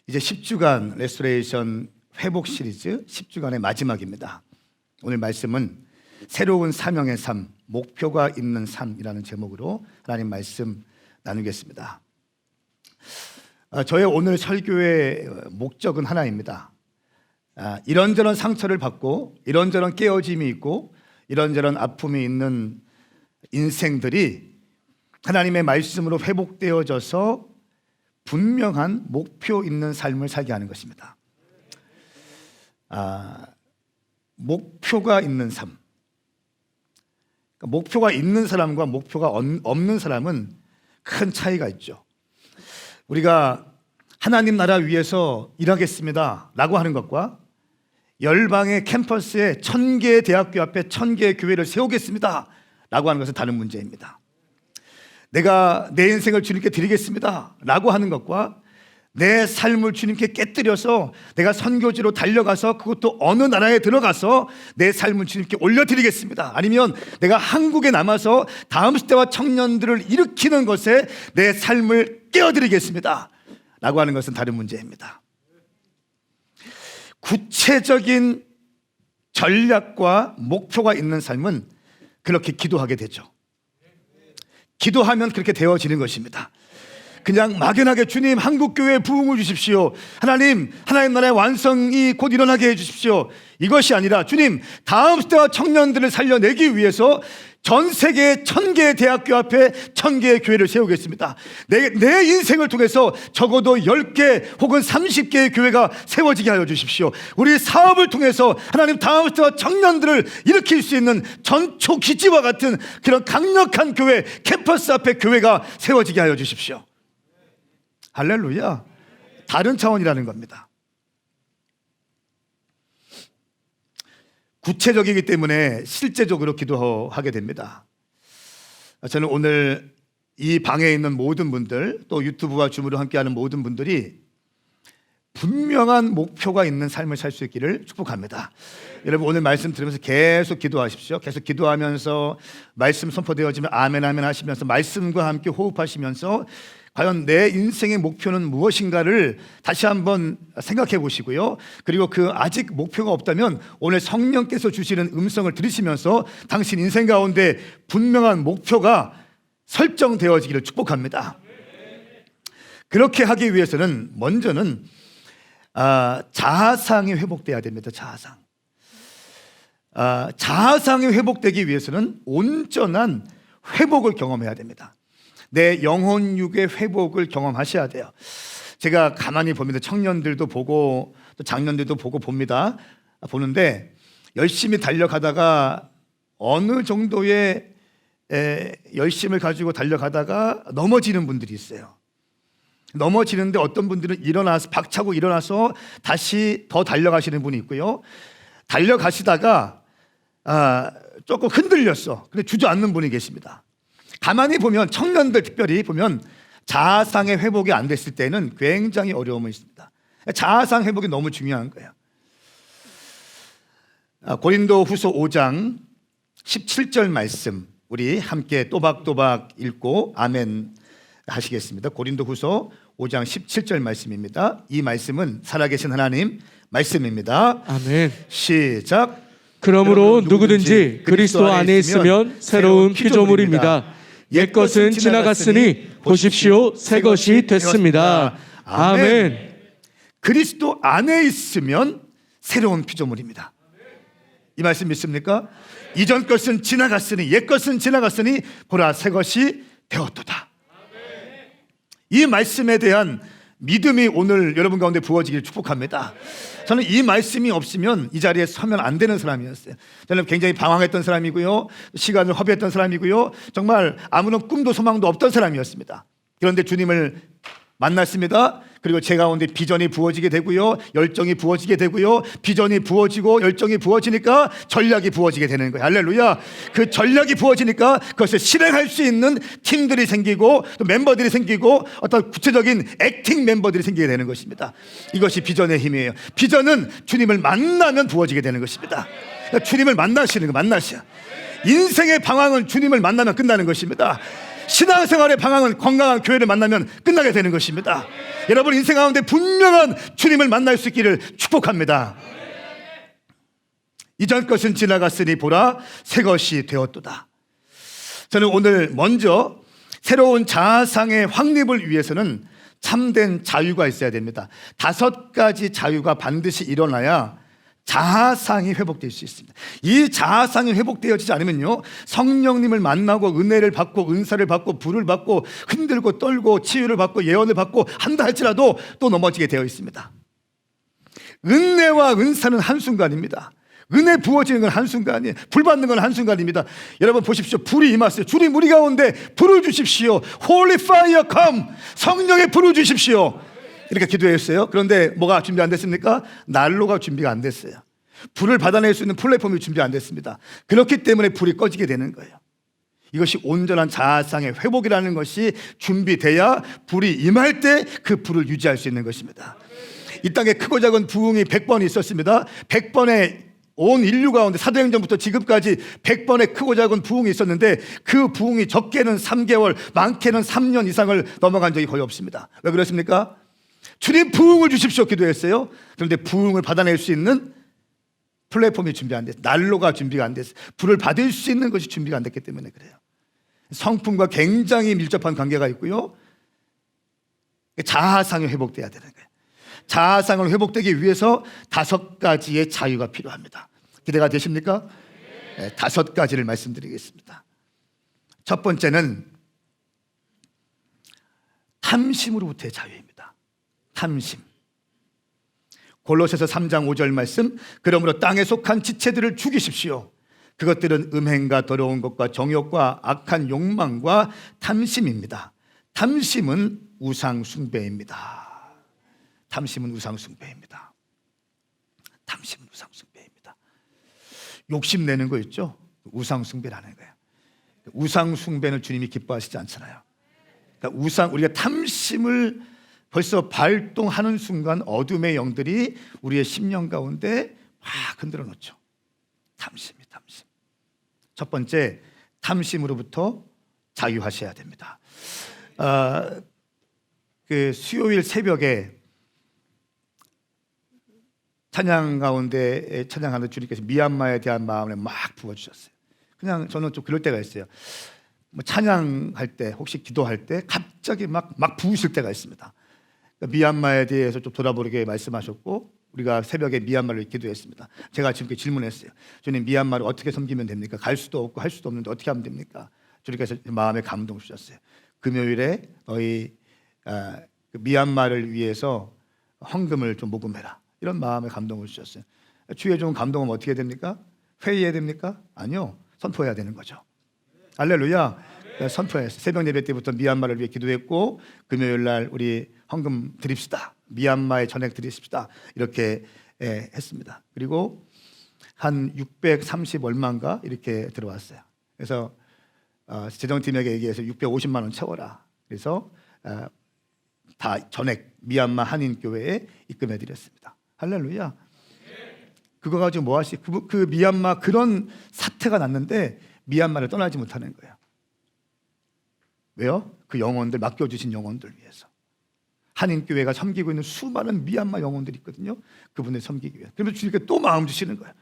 이제 10주간 레스토레이션 회복 시리즈 10주간의 마지막입니다. 오늘 말씀은 새로운 사명의 삶, 목표가 있는 삶이라는 제목으로 하나님 말씀 나누겠습니다. 저의 오늘 설교의 목적은 하나입니다. 이런저런 상처를 받고 이런저런 깨어짐이 있고 이런저런 아픔이 있는 인생들이 하나님의 말씀으로 회복되어져서 분명한 목표 있는 삶을 살게 하는 것입니다. 목표가 있는 삶. 목표가 있는 사람과 목표가 없는 사람은 큰 차이가 있죠. 우리가 하나님 나라 위해서 일하겠습니다 라고 하는 것과 열방의 캠퍼스에 1000개의 대학교 앞에 1000개의 교회를 세우겠습니다 라고 하는 것은 다른 문제입니다. 내가 내 인생을 주님께 드리겠습니다 라고 하는 것과 내 삶을 주님께 깨뜨려서 내가 선교지로 달려가서 그것도 어느 나라에 들어가서 내 삶을 주님께 올려드리겠습니다, 아니면 내가 한국에 남아서 다음 시대와 청년들을 일으키는 것에 내 삶을 깨어드리겠습니다 라고 하는 것은 다른 문제입니다. 구체적인 전략과 목표가 있는 삶은 그렇게 기도하게 되죠. 기도하면 그렇게 되어지는 것입니다. 그냥 막연하게 주님 한국교회에 부흥을 주십시오, 하나님 나라의 완성이 곧 일어나게 해주십시오, 이것이 아니라 주님 다음 시대와 청년들을 살려내기 위해서 전 세계 1000개의 대학교 앞에 1000개의 교회를 세우겠습니다. 내 인생을 통해서 적어도 10개 혹은 30개의 교회가 세워지게 하여 주십시오. 우리 사업을 통해서 하나님 다음 시대와 청년들을 일으킬 수 있는 전초 기지와 같은 그런 강력한 교회, 캠퍼스 앞에 교회가 세워지게 하여 주십시오. 할렐루야. 다른 차원이라는 겁니다. 구체적이기 때문에 실제적으로 기도하게 됩니다. 저는 오늘 이 방에 있는 모든 분들, 또 유튜브와 줌으로 함께하는 모든 분들이 분명한 목표가 있는 삶을 살 수 있기를 축복합니다. 여러분 오늘 말씀 들으면서 계속 기도하십시오. 계속 기도하면서 말씀 선포되어지면 아멘 아멘 하시면서 말씀과 함께 호흡하시면서 과연 내 인생의 목표는 무엇인가를 다시 한번 생각해 보시고요. 그리고 그 아직 목표가 없다면 오늘 성령께서 주시는 음성을 들으시면서 당신 인생 가운데 분명한 목표가 설정되어지기를 축복합니다. 그렇게 하기 위해서는 먼저는 자아상이 회복돼야 됩니다. 자아상이 회복되기 위해서는 온전한 회복을 경험해야 됩니다. 내 영혼육의 회복을 경험하셔야 돼요. 제가 가만히 봅니다. 청년들도 보고 또 장년들도 보고 보는데 열심히 달려가다가 어느 정도의 열심을 가지고 달려가다가 넘어지는 분들이 있어요. 넘어지는데 어떤 분들은 박차고 일어나서 다시 더 달려가시는 분이 있고요. 달려가시다가 조금 흔들렸어. 근데 주저앉는 분이 계십니다. 가만히 보면 청년들 특별히 보면 자아상의 회복이 안 됐을 때는 굉장히 어려움이 있습니다. 자아상 회복이 너무 중요한 거예요. 고린도 후서 5장 17절 말씀 우리 함께 또박또박 읽고 아멘 하시겠습니다. 고린도 후서 5장 17절 말씀입니다. 이 말씀은 살아계신 하나님 말씀입니다. 아멘. 시작. 그러므로 누구든지 그리스도 안에 있으면 새로운 피조물입니다. 옛것은 지나갔으니 보십시오 새 것이 됐습니다. 아멘. 그리스도 안에 있으면 새로운 피조물입니다. 이 말씀 믿습니까? 이전 것은 지나갔으니 옛 것은 지나갔으니 보라 새 것이 되었도다. 이 말씀에 대한 믿음이 오늘 여러분 가운데 부어지기를 축복합니다. 저는 이 말씀이 없으면 이 자리에 서면 안 되는 사람이었어요. 저는 굉장히 방황했던 사람이고요, 시간을 허비했던 사람이고요, 정말 아무런 꿈도 소망도 없던 사람이었습니다. 그런데 주님을 만났습니다. 그리고 제 가운데 비전이 부어지게 되고요, 열정이 부어지게 되고요, 비전이 부어지고 열정이 부어지니까 전략이 부어지게 되는 거예요. 할렐루야. 그 전략이 부어지니까 그것을 실행할 수 있는 팀들이 생기고 또 멤버들이 생기고 어떤 구체적인 액팅 멤버들이 생기게 되는 것입니다. 이것이 비전의 힘이에요. 비전은 주님을 만나면 부어지게 되는 것입니다. 그러니까 주님을 만나시는 거, 만나셔. 인생의 방황은 주님을 만나면 끝나는 것입니다. 신앙생활의 방황은 건강한 교회를 만나면 끝나게 되는 것입니다. 여러분 인생 가운데 분명한 주님을 만날 수 있기를 축복합니다. 이전 것은 지나갔으니 보라 새 것이 되었도다. 저는 오늘 먼저 새로운 자아상의 확립을 위해서는 참된 자유가 있어야 됩니다. 5가지 자유가 반드시 일어나야 자아상이 회복될 수 있습니다. 이 자아상이 회복되어지지 않으면요, 성령님을 만나고 은혜를 받고 은사를 받고 불을 받고 흔들고 떨고 치유를 받고 예언을 받고 한다 할지라도 또 넘어지게 되어 있습니다. 은혜와 은사는 한순간입니다. 은혜 부어지는 건 한순간이에요. 불 받는 건 한순간입니다. 여러분 보십시오. 불이 임했어요. 주님 우리 가운데 불을 주십시오. Holy fire come. 성령의 불을 주십시오. 이렇게 기도했어요. 그런데 뭐가 준비 안 됐습니까? 난로가 준비가 안 됐어요. 불을 받아낼 수 있는 플랫폼이 준비 안 됐습니다. 그렇기 때문에 불이 꺼지게 되는 거예요. 이것이 온전한 자아상의 회복이라는 것이 준비돼야 불이 임할 때 그 불을 유지할 수 있는 것입니다. 이 땅에 크고 작은 부흥이 100번 있었습니다. 100번의 온 인류 가운데 사도행전부터 지금까지 100번의 크고 작은 부흥이 있었는데 그 부흥이 적게는 3개월, 많게는 3년 이상을 넘어간 적이 거의 없습니다. 왜 그렇습니까? 주님 부흥을 주십시오 기도했어요. 그런데 부흥을 받아낼 수 있는 플랫폼이 준비 안 됐어요. 난로가 준비가 안 됐어요. 불을 받을 수 있는 것이 준비가 안 됐기 때문에 그래요. 성품과 굉장히 밀접한 관계가 있고요, 자아상이 회복돼야 되는 거예요. 자아상을 회복되기 위해서 5가지의 자유가 필요합니다. 기대가 되십니까? 네, 5가지를 말씀드리겠습니다. 첫 번째는 탐심으로부터의 자유입니다. 탐심. 골로새서 3장 5절 말씀, 그러므로 땅에 속한 지체들을 죽이십시오. 그것들은 음행과 더러운 것과 정욕과 악한 욕망과 탐심입니다. 탐심은 우상 숭배입니다. 탐심은 우상 숭배입니다. 탐심은 우상 숭배입니다. 욕심내는 거 있죠? 우상 숭배라는 거예요. 우상 숭배는 주님이 기뻐하시지 않잖아요. 그러니까 우리가 탐심을 벌써 발동하는 순간 어둠의 영들이 우리의 심령 가운데 막 흔들어 놓죠. 탐심. 첫 번째, 탐심으로부터 자유하셔야 됩니다. 그 수요일 새벽에 찬양 가운데 찬양하는 주님께서 미얀마에 대한 마음을 막 부어주셨어요. 그냥 저는 좀 그럴 때가 있어요. 뭐 찬양할 때, 혹시 기도할 때 갑자기 막 부으실 때가 있습니다. 그러니까 미얀마에 대해서 좀 돌아보게 말씀하셨고, 우리가 새벽에 미얀마를 기도했습니다. 제가 지금 질문했어요. 주님, 미얀마를 어떻게 섬기면 됩니까? 갈 수도 없고 할 수도 없는데 어떻게 하면 됩니까? 주님께서 마음에 감동 주셨어요. 금요일에 너희 미얀마를 위해서 헌금을 좀 모금해라. 이런 마음에 감동을 주셨어요. 주의 좋은 감동은 어떻게 됩니까? 회의해야 됩니까? 아니요, 선포해야 되는 거죠. 할렐루야. 선포했어요. 새벽 예배 때부터 미얀마를 위해 기도했고, 금요일 날 우리 헌금 드립시다. 미얀마에 전액 드립시다. 이렇게 했습니다. 그리고 한 630 얼마인가 이렇게 들어왔어요. 그래서 재정팀에게 얘기해서 650만 원 채워라. 그래서 다 전액 미얀마 한인교회에 입금해 드렸습니다. 할렐루야. 그거 가지고 뭐 하시? 그 미얀마 그런 사태가 났는데 미얀마를 떠나지 못하는 거예요. 왜요? 그 영혼들, 맡겨주신 영혼들 위해서. 한인교회가 섬기고 있는 수많은 미얀마 영혼들이 있거든요. 그분을 섬기기 위해. 그러면 주님께 또 마음 주시는 거예요.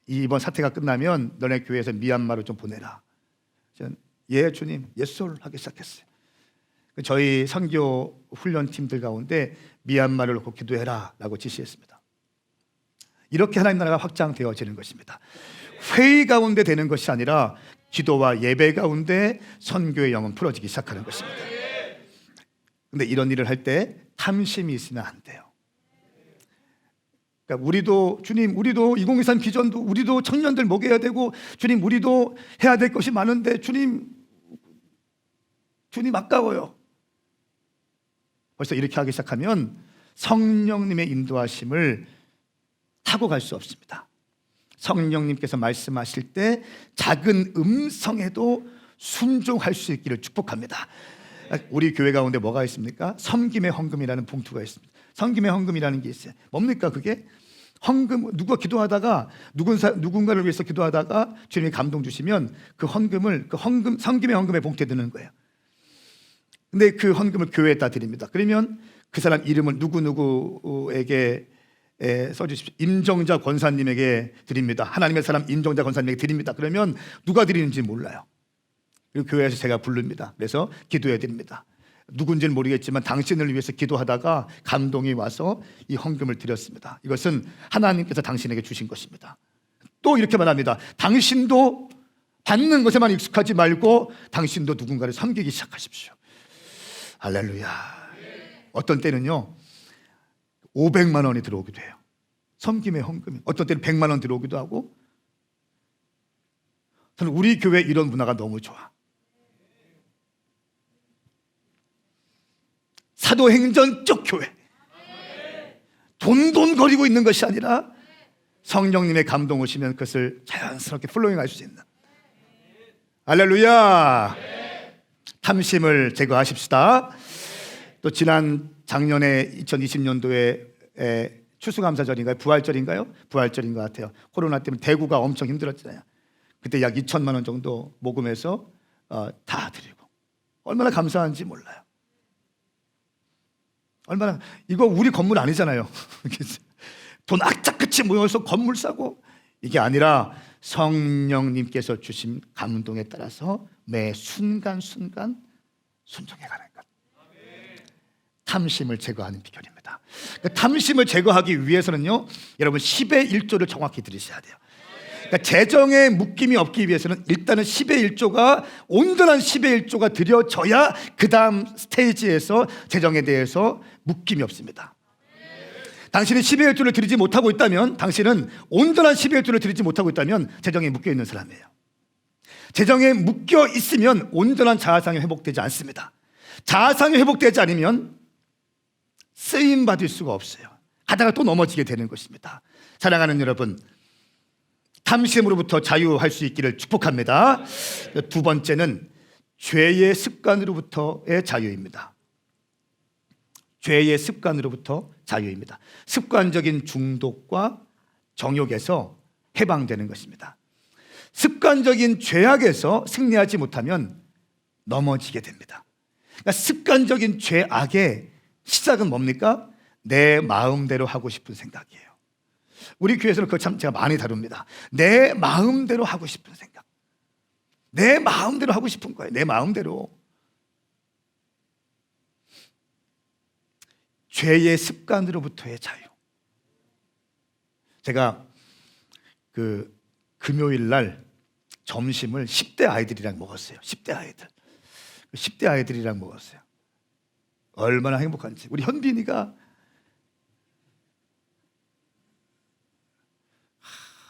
이번 사태가 끝나면 너네 교회에서 미얀마로 좀 보내라. 저는 예 주님, 예솔 하기 시작했어요. 저희 선교 훈련팀들 가운데 미얀마를 놓고 기도해라 라고 지시했습니다. 이렇게 하나님 나라가 확장되어지는 것입니다. 회의 가운데 되는 것이 아니라 기도와 예배 가운데 선교의 영은 풀어지기 시작하는 것입니다. 근데 이런 일을 할 때 탐심이 있으면 안 돼요. 그러니까 우리도 주님, 우리도 2023 비전도 우리도 청년들 먹여야 되고, 주님 우리도 해야 될 것이 많은데 주님 아까워요. 벌써 이렇게 하기 시작하면 성령님의 인도하심을 타고 갈 수 없습니다. 성령님께서 말씀하실 때 작은 음성에도 순종할 수 있기를 축복합니다. 우리 교회 가운데 뭐가 있습니까? 섬김의 헌금이라는 봉투가 있습니다. 섬김의 헌금이라는 게 있어요. 뭡니까 그게? 헌금, 누가 기도하다가 누군가를 위해서 기도하다가 주님이 감동 주시면 그 헌금을 섬김의 헌금의 봉투에 넣는 거예요. 근데 그 헌금을 교회에다 드립니다. 그러면 그 사람 이름을 누구누구에게 써주십시오. 임정자 권사님에게 드립니다. 하나님의 사람 임정자 권사님에게 드립니다. 그러면 누가 드리는지 몰라요. 그리고 교회에서 제가 부릅니다. 그래서 기도해 드립니다. 누군지는 모르겠지만 당신을 위해서 기도하다가 감동이 와서 이 헌금을 드렸습니다. 이것은 하나님께서 당신에게 주신 것입니다. 또 이렇게 말합니다. 당신도 받는 것에만 익숙하지 말고 당신도 누군가를 섬기기 시작하십시오. 할렐루야. 어떤 때는요 500만 원이 들어오기도 해요. 섬김의 헌금이. 어떤 때는 100만 원 들어오기도 하고. 저는 우리 교회 이런 문화가 너무 좋아. 사도행전 쪽 교회. 돈거리고 있는 것이 아니라 성령님의 감동 오시면 그것을 자연스럽게 플로잉할 수 있는. 할렐루야. 탐심을 제거하십시다. 또 작년에 2020년도에 추수감사절인가요? 부활절인가요? 부활절인 것 같아요. 코로나 때문에 대구가 엄청 힘들었잖아요. 그때 약 2천만 원 정도 모금해서 다 드리고. 얼마나 감사한지 몰라요. 얼마나. 이거 우리 건물 아니잖아요. 돈 악착같이 모여서 건물 사고. 이게 아니라 성령님께서 주신 감동에 따라서 매 순간순간 순종해가는 것. 탐심을 제거하는 비결입니다. 탐심을 제거하기 위해서는요, 여러분 10의 1조를 정확히 들으셔야 돼요. 그러니까 재정에 묶임이 없기 위해서는 일단은 10의 1조가 온전한 10의 1조가 드려져야 그 다음 스테이지에서 재정에 대해서 묶임이 없습니다. 당신이 10의 1조를 드리지 못하고 있다면, 당신은 온전한 10의 1조를 드리지 못하고 있다면 재정에 묶여 있는 사람이에요. 재정에 묶여 있으면 온전한 자아상이 회복되지 않습니다. 자아상이 회복되지 않으면 쓰임 받을 수가 없어요. 하다가 또 넘어지게 되는 것입니다. 사랑하는 여러분, 탐심으로부터 자유할 수 있기를 축복합니다. 두 번째는 죄의 습관으로부터의 자유입니다. 죄의 습관으로부터 자유입니다. 습관적인 중독과 정욕에서 해방되는 것입니다. 습관적인 죄악에서 승리하지 못하면 넘어지게 됩니다. 그러니까 습관적인 죄악의 시작은 뭡니까? 내 마음대로 하고 싶은 생각이에요. 우리 교회에서는 그거 참 제가 많이 다룹니다. 내 마음대로 하고 싶은 생각. 내 마음대로 하고 싶은 거예요. 내 마음대로. 죄의 습관으로부터의 자유. 제가 그 금요일 날 점심을 10대 아이들이랑 먹었어요. 10대 아이들. 10대 아이들이랑 먹었어요. 얼마나 행복한지. 우리 현빈이가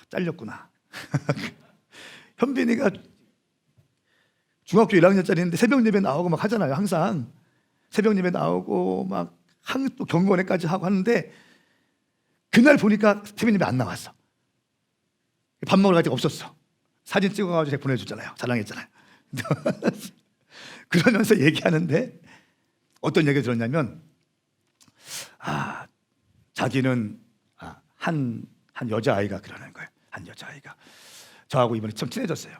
잘렸구나. 현빈이가 중학교 1학년짜리인데 새벽 예배 나오고 막 하잖아요. 항상 새벽 예배 나오고 막 또 경건회까지 하고 하는데 그날 보니까 새벽 예배 안 나왔어. 밥 먹으러 갈 데가 없었어. 사진 찍어가지고 제가 보내줬잖아요. 자랑했잖아요. 그러면서 얘기하는데 어떤 얘기 들었냐면, 자기는 한 여자아이가 그러는 거예요. 한 여자아이가 저하고 이번에 참 친해졌어요.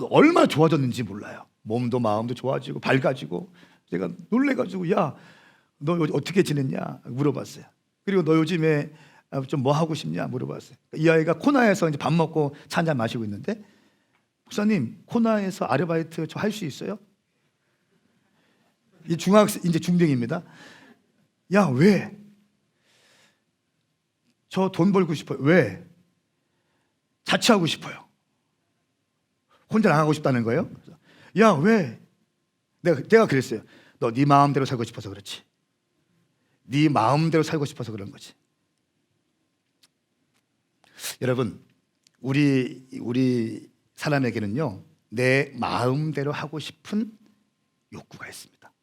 얼마나 좋아졌는지 몰라요. 몸도 마음도 좋아지고 밝아지고. 제가 놀래가지고, 야, 너 어떻게 지냈냐 물어봤어요. 그리고 너 요즘에 좀 뭐 하고 싶냐 물어봤어요. 이 아이가 코나에서 이제 밥 먹고 차 한잔 마시고 있는데, 목사님 코나에서 아르바이트 저 할 수 있어요? 이 중학생 이제 중등입니다. 야, 왜? 저 돈 벌고 싶어요. 왜? 자취하고 싶어요. 혼자 나가고 싶다는 거예요. 야, 왜? 내가 그랬어요. 너 네 마음대로 살고 싶어서 그렇지. 네 마음대로 살고 싶어서 그런 거지. 여러분, 우리 사람에게는요, 내 마음대로 하고 싶은 욕구가 있습니다.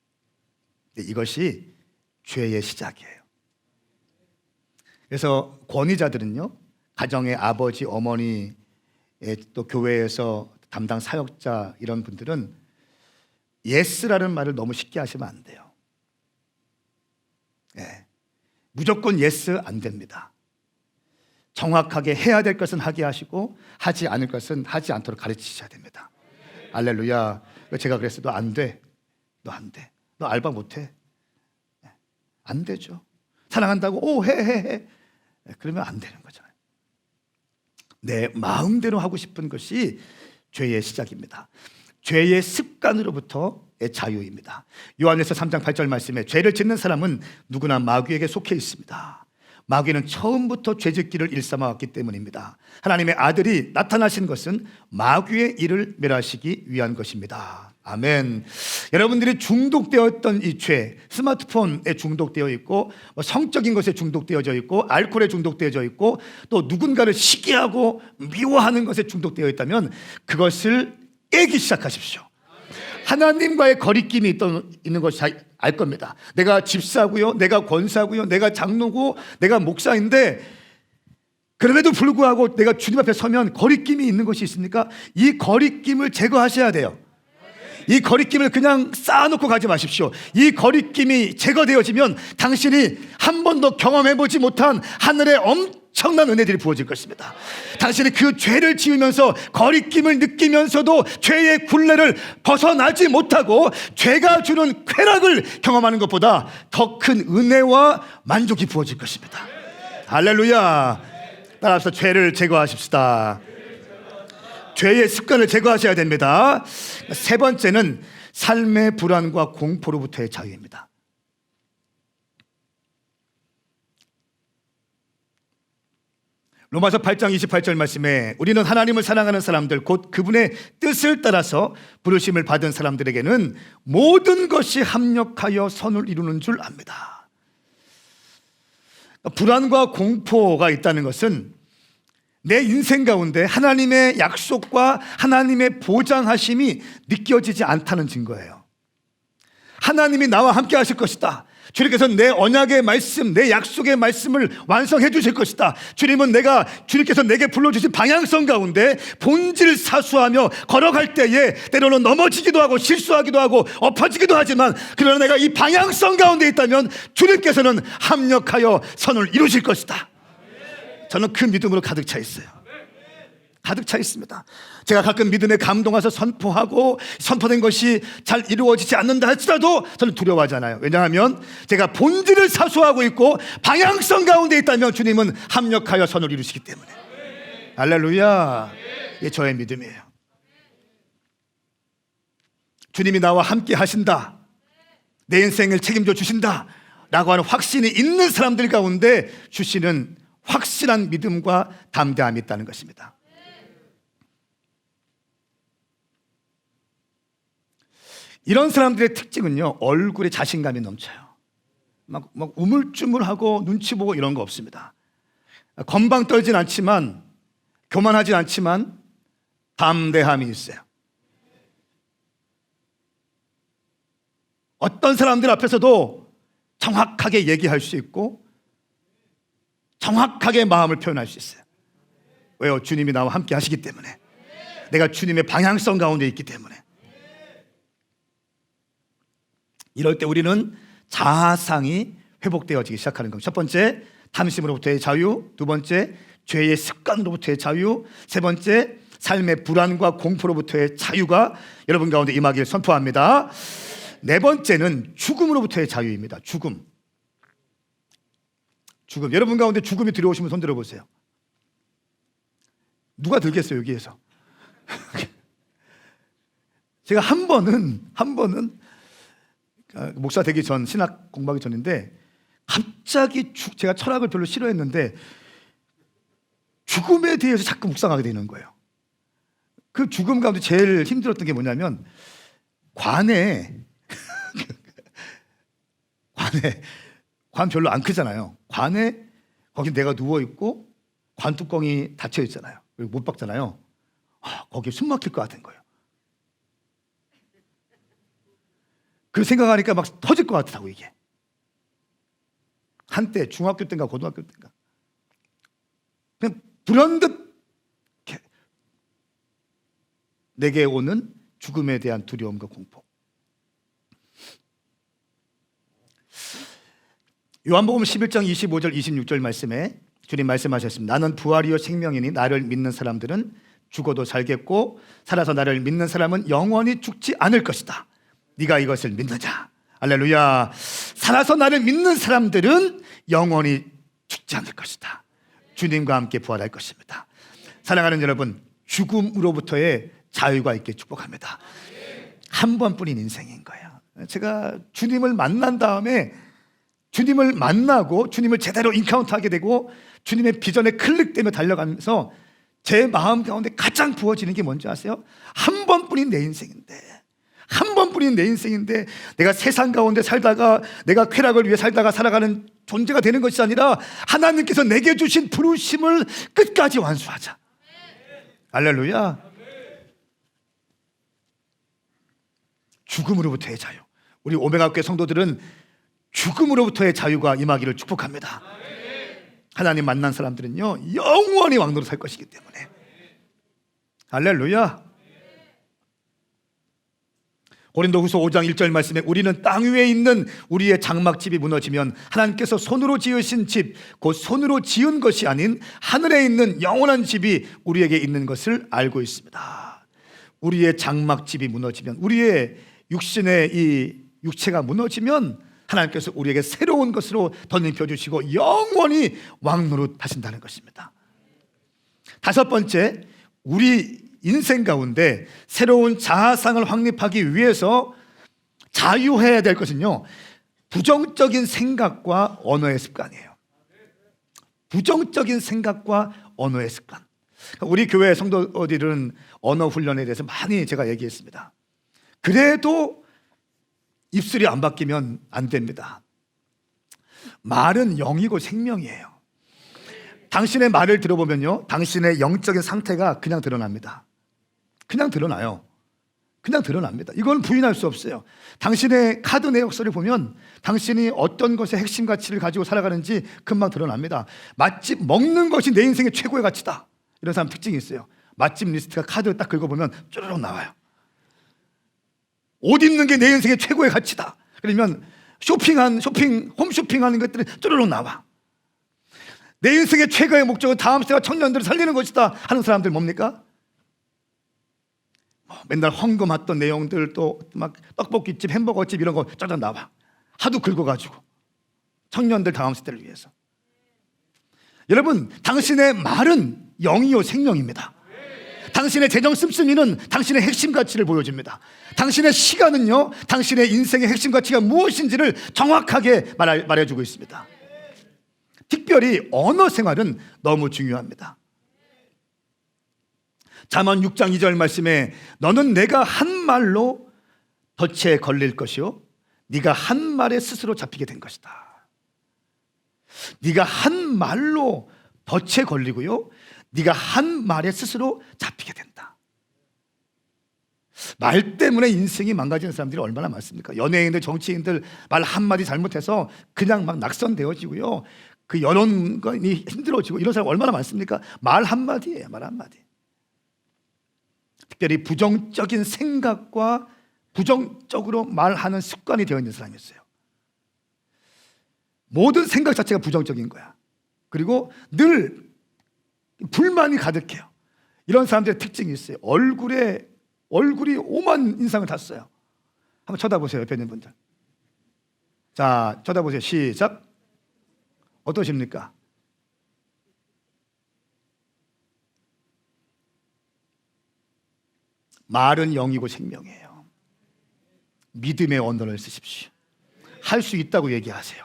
이것이 죄의 시작이에요. 그래서 권위자들은요, 가정의 아버지, 어머니, 또 교회에서 담당 사역자 이런 분들은 예스라는 말을 너무 쉽게 하시면 안 돼요. 무조건 예스 안 됩니다. 정확하게 해야 될 것은 하게 하시고 하지 않을 것은 하지 않도록 가르치셔야 됩니다. 할렐루야. 제가 그랬어요. 너 안 돼. 너 안 돼. 너 알바 못 해. 안 되죠. 사랑한다고 오 해. 그러면 안 되는 거잖아요. 내 마음대로 하고 싶은 것이 죄의 시작입니다. 죄의 습관으로부터의 자유입니다. 요한일서 3장 8절 말씀에 죄를 짓는 사람은 누구나 마귀에게 속해 있습니다. 마귀는 처음부터 죄짓기를 일삼아 왔기 때문입니다. 하나님의 아들이 나타나신 것은 마귀의 일을 멸하시기 위한 것입니다. 아멘. 여러분들이 중독되었던 이 죄, 스마트폰에 중독되어 있고 성적인 것에 중독되어져 있고 알코올에 중독되어져 있고 또 누군가를 시기하고 미워하는 것에 중독되어 있다면 그것을 깨기 시작하십시오. 하나님과의 거리낌이 있는 것이 알 겁니다. 내가 집사고요, 내가 권사고요, 내가 장로고, 내가 목사인데 그럼에도 불구하고 내가 주님 앞에 서면 거리낌이 있는 것이 있습니까? 이 거리낌을 제거하셔야 돼요. 이 거리낌을 그냥 쌓아놓고 가지 마십시오. 이 거리낌이 제거되어지면 당신이 한 번도 경험해보지 못한 하늘의 엄청난 은혜들이 부어질 것입니다. 당신이 그 죄를 지으면서 거리낌을 느끼면서도 죄의 굴레를 벗어나지 못하고 죄가 주는 쾌락을 경험하는 것보다 더 큰 은혜와 만족이 부어질 것입니다. 할렐루야. 따라서 죄를 제거하십시다. 죄의 습관을 제거하셔야 됩니다. 세 번째는 삶의 불안과 공포로부터의 자유입니다. 로마서 8장 28절 말씀에 우리는 하나님을 사랑하는 사람들 곧 그분의 뜻을 따라서 부르심을 받은 사람들에게는 모든 것이 합력하여 선을 이루는 줄 압니다. 불안과 공포가 있다는 것은 내 인생 가운데 하나님의 약속과 하나님의 보장하심이 느껴지지 않다는 증거예요. 하나님이 나와 함께 하실 것이다. 주님께서 내 언약의 말씀, 내 약속의 말씀을 완성해 주실 것이다. 주님께서 내게 불러주신 방향성 가운데 본질 사수하며 걸어갈 때에 때로는 넘어지기도 하고 실수하기도 하고 엎어지기도 하지만 그러나 내가 이 방향성 가운데 있다면 주님께서는 합력하여 선을 이루실 것이다. 저는 그 믿음으로 가득 차 있어요. 가득 차 있습니다. 제가 가끔 믿음에 감동해서 선포하고 선포된 것이 잘 이루어지지 않는다 할지라도 저는 두려워하잖아요. 왜냐하면 제가 본질을 사수하고 있고 방향성 가운데 있다면 주님은 합력하여 선을 이루시기 때문에. 할렐루야. 이게 저의 믿음이에요. 주님이 나와 함께 하신다, 내 인생을 책임져 주신다 라고 하는 확신이 있는 사람들 가운데 주시는 확실한 믿음과 담대함이 있다는 것입니다. 이런 사람들의 특징은요, 얼굴에 자신감이 넘쳐요. 막 우물쭈물하고 눈치 보고 이런 거 없습니다. 건방 떨진 않지만, 교만하진 않지만 담대함이 있어요. 어떤 사람들 앞에서도 정확하게 얘기할 수 있고 정확하게 마음을 표현할 수 있어요. 왜요? 주님이 나와 함께 하시기 때문에. 내가 주님의 방향성 가운데 있기 때문에. 이럴 때 우리는 자아상이 회복되어지기 시작하는 겁니다. 첫 번째, 탐심으로부터의 자유. 두 번째, 죄의 습관으로부터의 자유. 세 번째, 삶의 불안과 공포로부터의 자유가 여러분 가운데 임하기를 선포합니다. 네 번째는 죽음으로부터의 자유입니다. 죽음. 여러분 가운데 죽음이 들어오시면 손 들어보세요. 누가 들겠어요, 여기에서? 제가 한 번은 목사 되기 전, 신학 공부하기 전인데 갑자기 제가 철학을 별로 싫어했는데 죽음에 대해서 자꾸 묵상하게 되는 거예요. 그 죽음 가운데 제일 힘들었던 게 뭐냐면 관에 관 별로 안 크잖아요. 관에 거기 내가 누워있고 관 뚜껑이 닫혀 있잖아요. 못 박잖아요. 거기 숨 막힐 것 같은 거예요. 그 생각하니까 막 터질 것 같다고. 이게 한때 중학교 때인가 고등학교 때인가 그냥 불현듯 내게 오는 죽음에 대한 두려움과 공포. 요한복음 11장 25절 26절 말씀에 주님 말씀하셨습니다. 나는 부활이요 생명이니 나를 믿는 사람들은 죽어도 살겠고 살아서 나를 믿는 사람은 영원히 죽지 않을 것이다. 네가 이것을 믿느냐? 할렐루야. 살아서 나를 믿는 사람들은 영원히 죽지 않을 것이다. 주님과 함께 부활할 것입니다. 사랑하는 여러분, 죽음으로부터의 자유가 있게 축복합니다. 한 번뿐인 인생인 거예요. 제가 주님을 만난 다음에 주님을 만나고 주님을 제대로 인카운트하게 되고 주님의 비전에 클릭되며 달려가면서 제 마음 가운데 가장 부어지는 게 뭔지 아세요? 한 번뿐인 내 인생인데, 한 번뿐인 내 인생인데 내가 세상 가운데 살다가 내가 쾌락을 위해 살다가 살아가는 존재가 되는 것이 아니라 하나님께서 내게 주신 부르심을 끝까지 완수하자. 할렐루야. 죽음으로부터의 자유. 우리 오메가교회 성도들은 죽음으로부터의 자유가 임하기를 축복합니다. 하나님 만난 사람들은요 영원히 왕노로 살 것이기 때문에. 할렐루야. 고린도후서 5장 1절 말씀에 우리는 땅 위에 있는 우리의 장막집이 무너지면 하나님께서 손으로 지으신 집, 곧 손으로 지은 것이 아닌 하늘에 있는 영원한 집이 우리에게 있는 것을 알고 있습니다. 우리의 장막집이 무너지면, 우리의 육신의 이 육체가 무너지면 하나님께서 우리에게 새로운 것으로 덧입혀 주시고 영원히 왕노릇 하신다는 것입니다. 다섯 번째, 우리 인생 가운데 새로운 자아상을 확립하기 위해서 자유해야 될 것은요, 부정적인 생각과 언어의 습관이에요. 부정적인 생각과 언어의 습관. 우리 교회 성도들은 언어 훈련에 대해서 많이 제가 얘기했습니다. 그래도 입술이 안 바뀌면 안 됩니다. 말은 영이고 생명이에요. 당신의 말을 들어보면요, 당신의 영적인 상태가 그냥 드러납니다. 그냥 드러나요. 그냥 드러납니다. 이건 부인할 수 없어요. 당신의 카드 내역서를 보면 당신이 어떤 것의 핵심 가치를 가지고 살아가는지 금방 드러납니다. 맛집 먹는 것이 내 인생의 최고의 가치다, 이런 사람 특징이 있어요. 맛집 리스트가 카드를 딱 긁어보면 쭈르륵 나와요. 옷 입는 게 내 인생의 최고의 가치다, 그러면 홈쇼핑하는 것들이 쭈르륵 나와. 내 인생의 최고의 목적은 다음 세대 청년들을 살리는 것이다 하는 사람들 뭡니까? 맨날 헌금했던 내용들, 또 막 떡볶이집, 햄버거집 이런 거 짜잔 나와. 하도 긁어가지고 청년들 다음 세대를 위해서. 여러분, 당신의 말은 영이요 생명입니다. 당신의 재정 씀씀이는 당신의 핵심 가치를 보여줍니다. 당신의 시간은요, 당신의 인생의 핵심 가치가 무엇인지를 정확하게 말해주고 있습니다. 특별히 언어 생활은 너무 중요합니다. 잠언 6장 2절 말씀에 너는 내가 한 말로 덫에 걸릴 것이요 네가 한 말에 스스로 잡히게 된 것이다. 네가 한 말로 덫에 걸리고요, 네가 한 말에 스스로 잡히게 된다. 말 때문에 인생이 망가지는 사람들이 얼마나 많습니까? 연예인들, 정치인들 말 한마디 잘못해서 그냥 막 낙선되어지고요, 그 여론이 힘들어지고 이런 사람 얼마나 많습니까? 말 한마디예요. 말 한마디. 특별히 부정적인 생각과 부정적으로 말하는 습관이 되어 있는 사람이 있어요. 모든 생각 자체가 부정적인 거야. 그리고 늘 불만이 가득해요. 이런 사람들의 특징이 있어요. 얼굴이 오만 인상을 다 써요. 한번 쳐다보세요, 옆에 있는 분들. 자, 쳐다보세요. 시작. 어떠십니까? 말은 영이고 생명이에요. 믿음의 언어를 쓰십시오. 할 수 있다고 얘기하세요.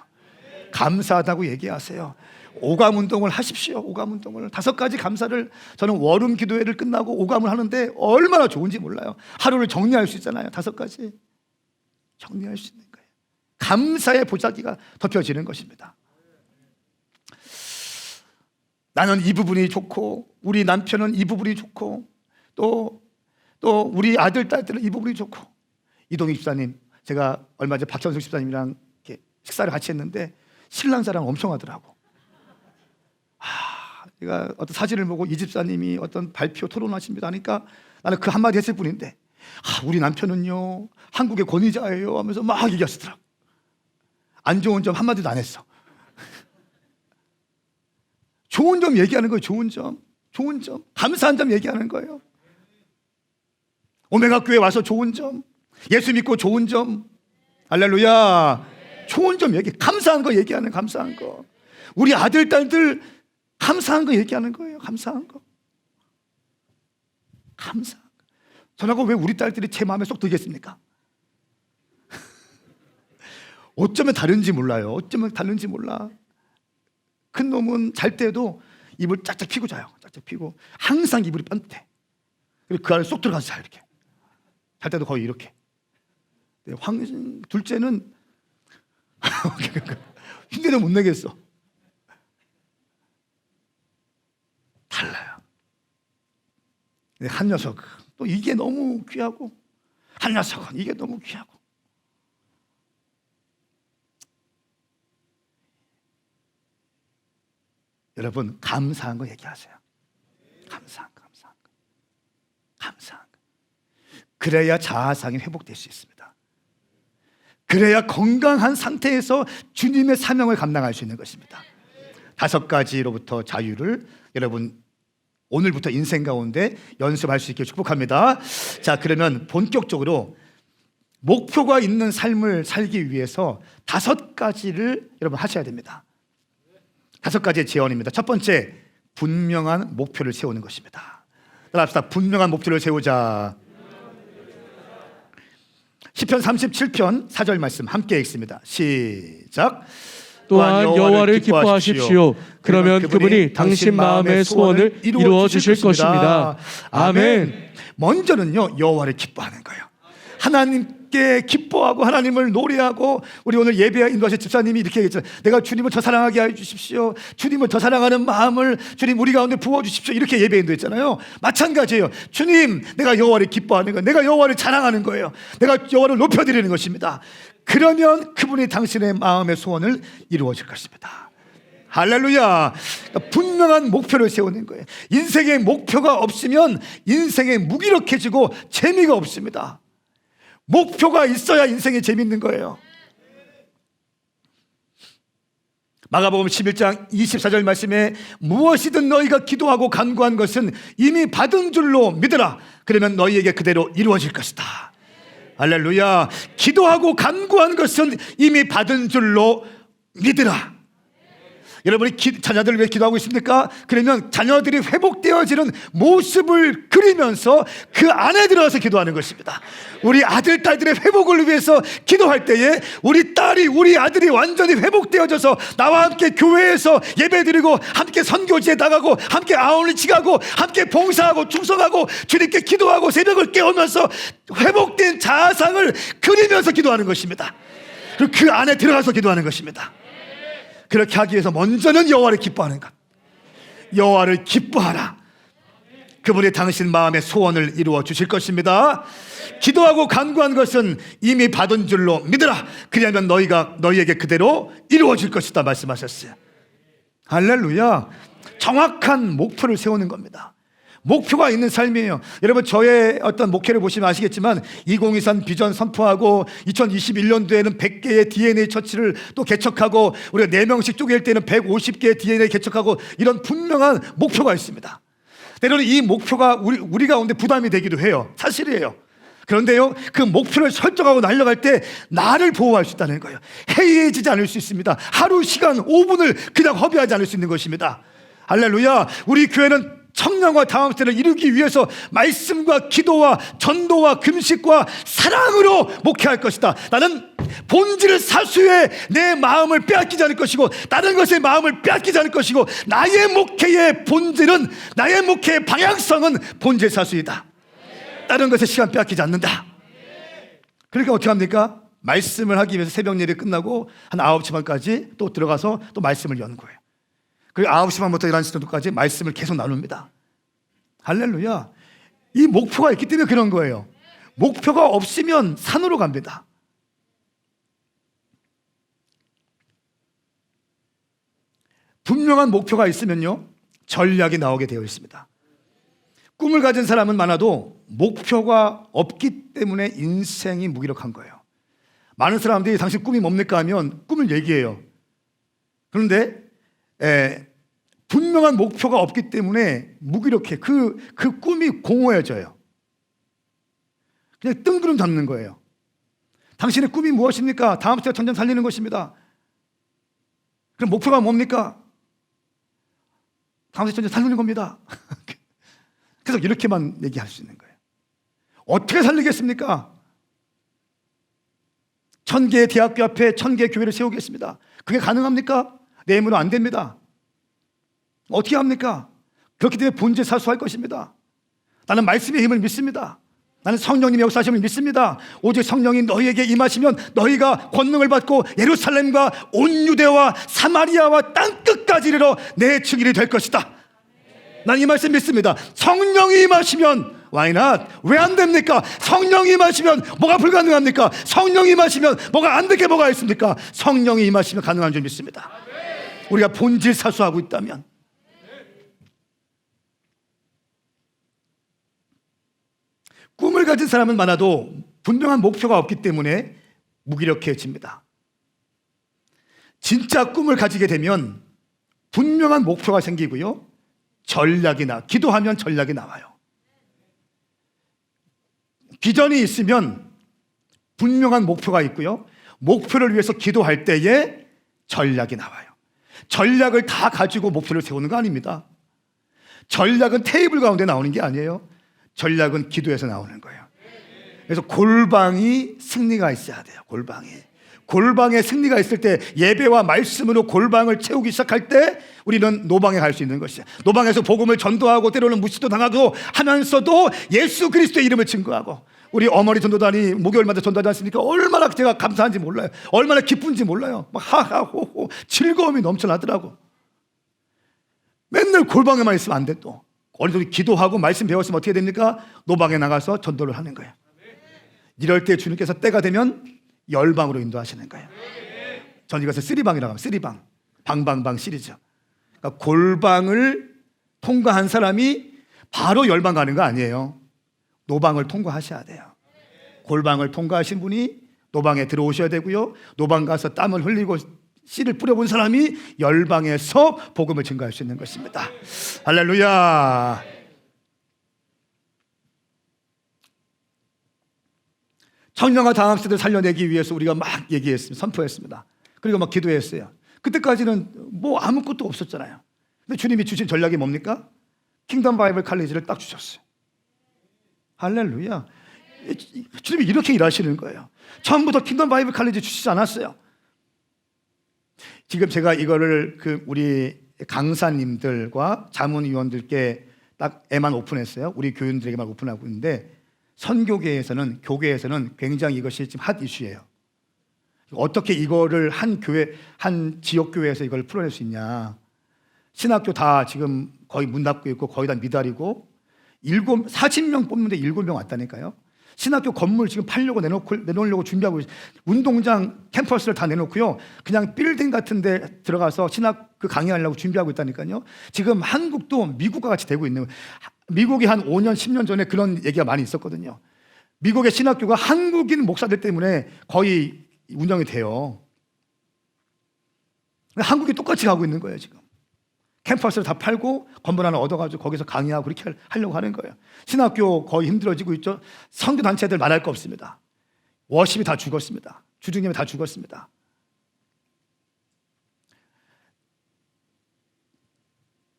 감사하다고 얘기하세요. 오감 운동을 하십시오. 오감 운동을 5가지 감사를, 저는 월음 기도회를 끝나고 오감을 하는데 얼마나 좋은지 몰라요. 하루를 정리할 수 있잖아요. 5가지 정리할 수 있는 거예요. 감사의 보자기가 덮여지는 것입니다. 나는 이 부분이 좋고, 우리 남편은 이 부분이 좋고, 또 우리 아들, 딸들은 이 부분이 좋고. 이동희 집사님, 제가 얼마 전에 박현숙 집사님이랑 이렇게 식사를 같이 했는데 신랑 사랑 엄청 하더라고. 제가 어떤 사진을 보고 이 집사님이 어떤 발표 토론하십니다 하니까 나는 그 한마디 했을 뿐인데, 우리 남편은요 한국의 권위자예요 하면서 막 얘기하시더라고. 안 좋은 점 한마디도 안 했어. 좋은 점 얘기하는 거예요. 좋은 점, 감사한 점 얘기하는 거예요. 오메가 교회 와서 좋은 점, 예수 믿고 좋은 점. 할렐루야. 좋은 점 얘기, 감사한 거 얘기하는, 감사한 거. 우리 아들 딸들 감사한 거 얘기하는 거예요. 감사한 거. 감사한 거. 저라고 왜 우리 딸들이 제 마음에 쏙 들겠습니까? 어쩌면 다른지 몰라요. 어쩌면 다른지 몰라. 큰 놈은 잘 때도 입을 짝짝 피고 자요. 짝짝 피고 항상 이불이 빤듯해. 그리고 그 안에 쏙 들어가서 자요. 이렇게 잘 때도 거의 이렇게. 둘째는 흉내를 못 내겠어. 달라요. 한 녀석 또 이게 너무 귀하고, 한 녀석은 이게 너무 귀하고. 여러분 감사한 거 얘기하세요. 감사한 거. 감사한 거. 그래야 자아상이 회복될 수 있습니다. 그래야 건강한 상태에서 주님의 사명을 감당할 수 있는 것입니다. 5가지로부터 자유를 여러분 오늘부터 인생 가운데 연습할 수 있게 축복합니다. 자, 그러면 본격적으로 목표가 있는 삶을 살기 위해서 5가지를 여러분 하셔야 됩니다. 5가지의 제언입니다. 첫 번째, 분명한 목표를 세우는 것입니다. 따라합시다. 분명한 목표를 세우자. 시편 37편 4절 말씀 함께 읽습니다. 시작. 또한 여호와를 기뻐하십시오. 그러면 그분이 당신 마음의 소원을 이루어 주실 것입니다. 아멘. 먼저는요, 여호와를 기뻐하는 거예요. 하나님께 기뻐하고 하나님을 노래하고, 우리 오늘 예배 인도하신 집사님이 이렇게 얘기했잖아요. 내가 주님을 더 사랑하게 해 주십시오. 주님을 더 사랑하는 마음을 주님 우리 가운데 부어주십시오. 이렇게 예배 인도했잖아요. 마찬가지예요. 주님, 내가 여호와를 기뻐하는 거예요. 내가 여호와를 자랑하는 거예요. 내가 여호와를 높여드리는 것입니다. 그러면 그분이 당신의 마음의 소원을 이루어 줄 것입니다. 할렐루야. 그러니까 분명한 목표를 세우는 거예요. 인생의 목표가 없으면 인생이 무기력해지고 재미가 없습니다. 목표가 있어야 인생이 재밌는 거예요. 마가복음 11장 24절 말씀에 무엇이든 너희가 기도하고 간구한 것은 이미 받은 줄로 믿으라. 그러면 너희에게 그대로 이루어질 것이다. 할렐루야. 기도하고 간구한 것은 이미 받은 줄로 믿으라. 여러분이 자녀들을 위해 기도하고 있습니까? 그러면 자녀들이 회복되어지는 모습을 그리면서 그 안에 들어가서 기도하는 것입니다. 우리 아들, 딸들의 회복을 위해서 기도할 때에 우리 딸이, 우리 아들이 완전히 회복되어져서 나와 함께 교회에서 예배드리고 함께 선교지에 나가고 함께 아울리치 가고 함께 봉사하고 충성하고 주님께 기도하고 새벽을 깨우면서 회복된 자아상을 그리면서 기도하는 것입니다. 그리고 그 안에 들어가서 기도하는 것입니다. 그렇게 하기 위해서 먼저는 여호와를 기뻐하는 것. 여호와를 기뻐하라. 그분이 당신 마음의 소원을 이루어 주실 것입니다. 기도하고 간구한 것은 이미 받은 줄로 믿으라. 그러면 너희에게 그대로 이루어질 것이다 말씀하셨어요. 할렐루야. 정확한 목표를 세우는 겁니다. 목표가 있는 삶이에요. 여러분, 저의 어떤 목표를 보시면 아시겠지만 2023 비전 선포하고 2021년도에는 100개의 DNA 처치를 또 개척하고 우리가 4명씩 쪼갤 때는 150개의 DNA 개척하고 이런 분명한 목표가 있습니다. 때로는 이 목표가 우리 가운데 부담이 되기도 해요. 사실이에요. 그런데요, 그 목표를 설정하고 날려갈 때 나를 보호할 수 있다는 거예요. 해이해지지 않을 수 있습니다. 하루 시간 5분을 그냥 허비하지 않을 수 있는 것입니다. 할렐루야. 우리 교회는 청량과 다음세를 이루기 위해서 말씀과 기도와 전도와 금식과 사랑으로 목회할 것이다. 나는 본질을 사수해 내 마음을 빼앗기지 않을 것이고 다른 것의 마음을 빼앗기지 않을 것이고 나의 목회의 본질은, 나의 목회의 방향성은 본질 사수이다. 다른 것에 시간 빼앗기지 않는다. 그러니까 어떻게 합니까? 말씀을 하기 위해서 새벽 예배 끝나고 한 9시 반까지 또 들어가서 또 말씀을 연구해요. 그리고 9시 반부터 11시 정도까지 말씀을 계속 나눕니다. 할렐루야. 이 목표가 있기 때문에 그런 거예요. 목표가 없으면 산으로 갑니다. 분명한 목표가 있으면요, 전략이 나오게 되어 있습니다. 꿈을 가진 사람은 많아도 목표가 없기 때문에 인생이 무기력한 거예요. 많은 사람들이 당신 꿈이 뭡니까 하면 꿈을 얘기해요. 그런데 분명한 목표가 없기 때문에 무기력해. 그 꿈이 공허해져요. 그냥 뜬구름 잡는 거예요. 당신의 꿈이 무엇입니까? 다음 세대 천년 살리는 것입니다. 그럼 목표가 뭡니까? 다음 세대 천년 살리는 겁니다. 그래서 이렇게만 얘기할 수 있는 거예요. 어떻게 살리겠습니까? 1000개의 대학교 앞에 1000개의 교회를 세우겠습니다. 그게 가능합니까? 내 힘으로 안 됩니다. 어떻게 합니까? 그렇기 때문에 본질 사수할 것입니다. 나는 말씀의 힘을 믿습니다. 나는 성령님의 역사하심을 믿습니다. 오직 성령이 너희에게 임하시면 너희가 권능을 받고 예루살렘과 온 유대와 사마리아와 땅끝까지 이르러 내 증인이 될 것이다. 난 이 말씀 믿습니다. 성령이 임하시면 why not? 왜 안 됩니까? 성령이 임하시면 뭐가 불가능합니까? 성령이 임하시면 뭐가 안 될 게 뭐가 있습니까? 성령이 임하시면 가능한 줄 믿습니다. 우리가 본질 사수하고 있다면. 꿈을 가진 사람은 많아도 분명한 목표가 없기 때문에 무기력해집니다. 진짜 꿈을 가지게 되면 분명한 목표가 생기고요, 기도하면 전략이 나와요. 비전이 있으면 분명한 목표가 있고요, 목표를 위해서 기도할 때에 전략이 나와요. 전략을 다 가지고 목표를 세우는 거 아닙니다. 전략은 테이블 가운데 나오는 게 아니에요. 전략은 기도에서 나오는 거예요. 그래서 골방이 승리가 있어야 돼요. 골방에 승리가 있을 때, 예배와 말씀으로 골방을 채우기 시작할 때 우리는 노방에 갈 수 있는 것이에요. 노방에서 복음을 전도하고 때로는 무시도 당하고 하면서도 예수 그리스도의 이름을 증거하고, 우리 어머니 전도단이 목요일마다 전도하지 않습니까? 얼마나 제가 감사한지 몰라요. 얼마나 기쁜지 몰라요. 막 하하호호 즐거움이 넘쳐나더라고. 맨날 골방에만 있으면 안 돼. 또 어린이들이 기도하고 말씀 배웠으면 어떻게 됩니까? 노방에 나가서 전도를 하는 거예요. 이럴 때 주님께서 때가 되면 열방으로 인도하시는 거예요. 전 이것을 쓰리방이라고 합니다. 쓰리방, 방방방 시리즈. 그러니까 골방을 통과한 사람이 바로 열방 가는 거 아니에요. 노방을 통과하셔야 돼요. 골방을 통과하신 분이 노방에 들어오셔야 되고요, 노방 가서 땀을 흘리고 씨를 뿌려본 사람이 열방에서 복음을 증거할 수 있는 것입니다. 할렐루야. 청년과 장학생들 살려내기 위해서 우리가 막 얘기했습니다. 선포했습니다. 그리고 막 기도했어요. 그때까지는 뭐 아무것도 없었잖아요. 근데 주님이 주신 전략이 뭡니까? 킹덤 바이블 칼리지를 딱 주셨어요. 할렐루야. 주님이 이렇게 일하시는 거예요. 처음부터 킹덤 바이블 칼리지 주시지 않았어요. 지금 제가 이거를 우리 강사님들과 자문위원들께 딱 애만 오픈했어요. 우리 교인들에게만 오픈하고 있는데, 선교계에서는, 교계에서는 굉장히 이것이 지금 핫 이슈예요. 어떻게 이거를 한 지역 교회에서 이걸 풀어낼 수 있냐. 신학교 다 지금 거의 문 닫고 있고 거의 다 미달이고, 40명 뽑는데 7명 왔다니까요. 신학교 건물 지금 팔려고 내놓으려고 준비하고 있어요. 운동장 캠퍼스를 다 내놓고요, 그냥 빌딩 같은 데 들어가서 강의하려고 준비하고 있다니까요. 지금 한국도 미국과 같이 되고 있는 거예요. 미국이 한 5년 10년 전에 그런 얘기가 많이 있었거든요. 미국의 신학교가 한국인 목사들 때문에 거의 운영이 돼요. 한국이 똑같이 가고 있는 거예요. 지금 캠퍼스를 다 팔고 건물 하나 얻어가지고 거기서 강의하고 그렇게 하려고 하는 거예요. 신학교 거의 힘들어지고 있죠. 선교단체들 말할 거 없습니다. 워십이 다 죽었습니다. 주중님이 다 죽었습니다.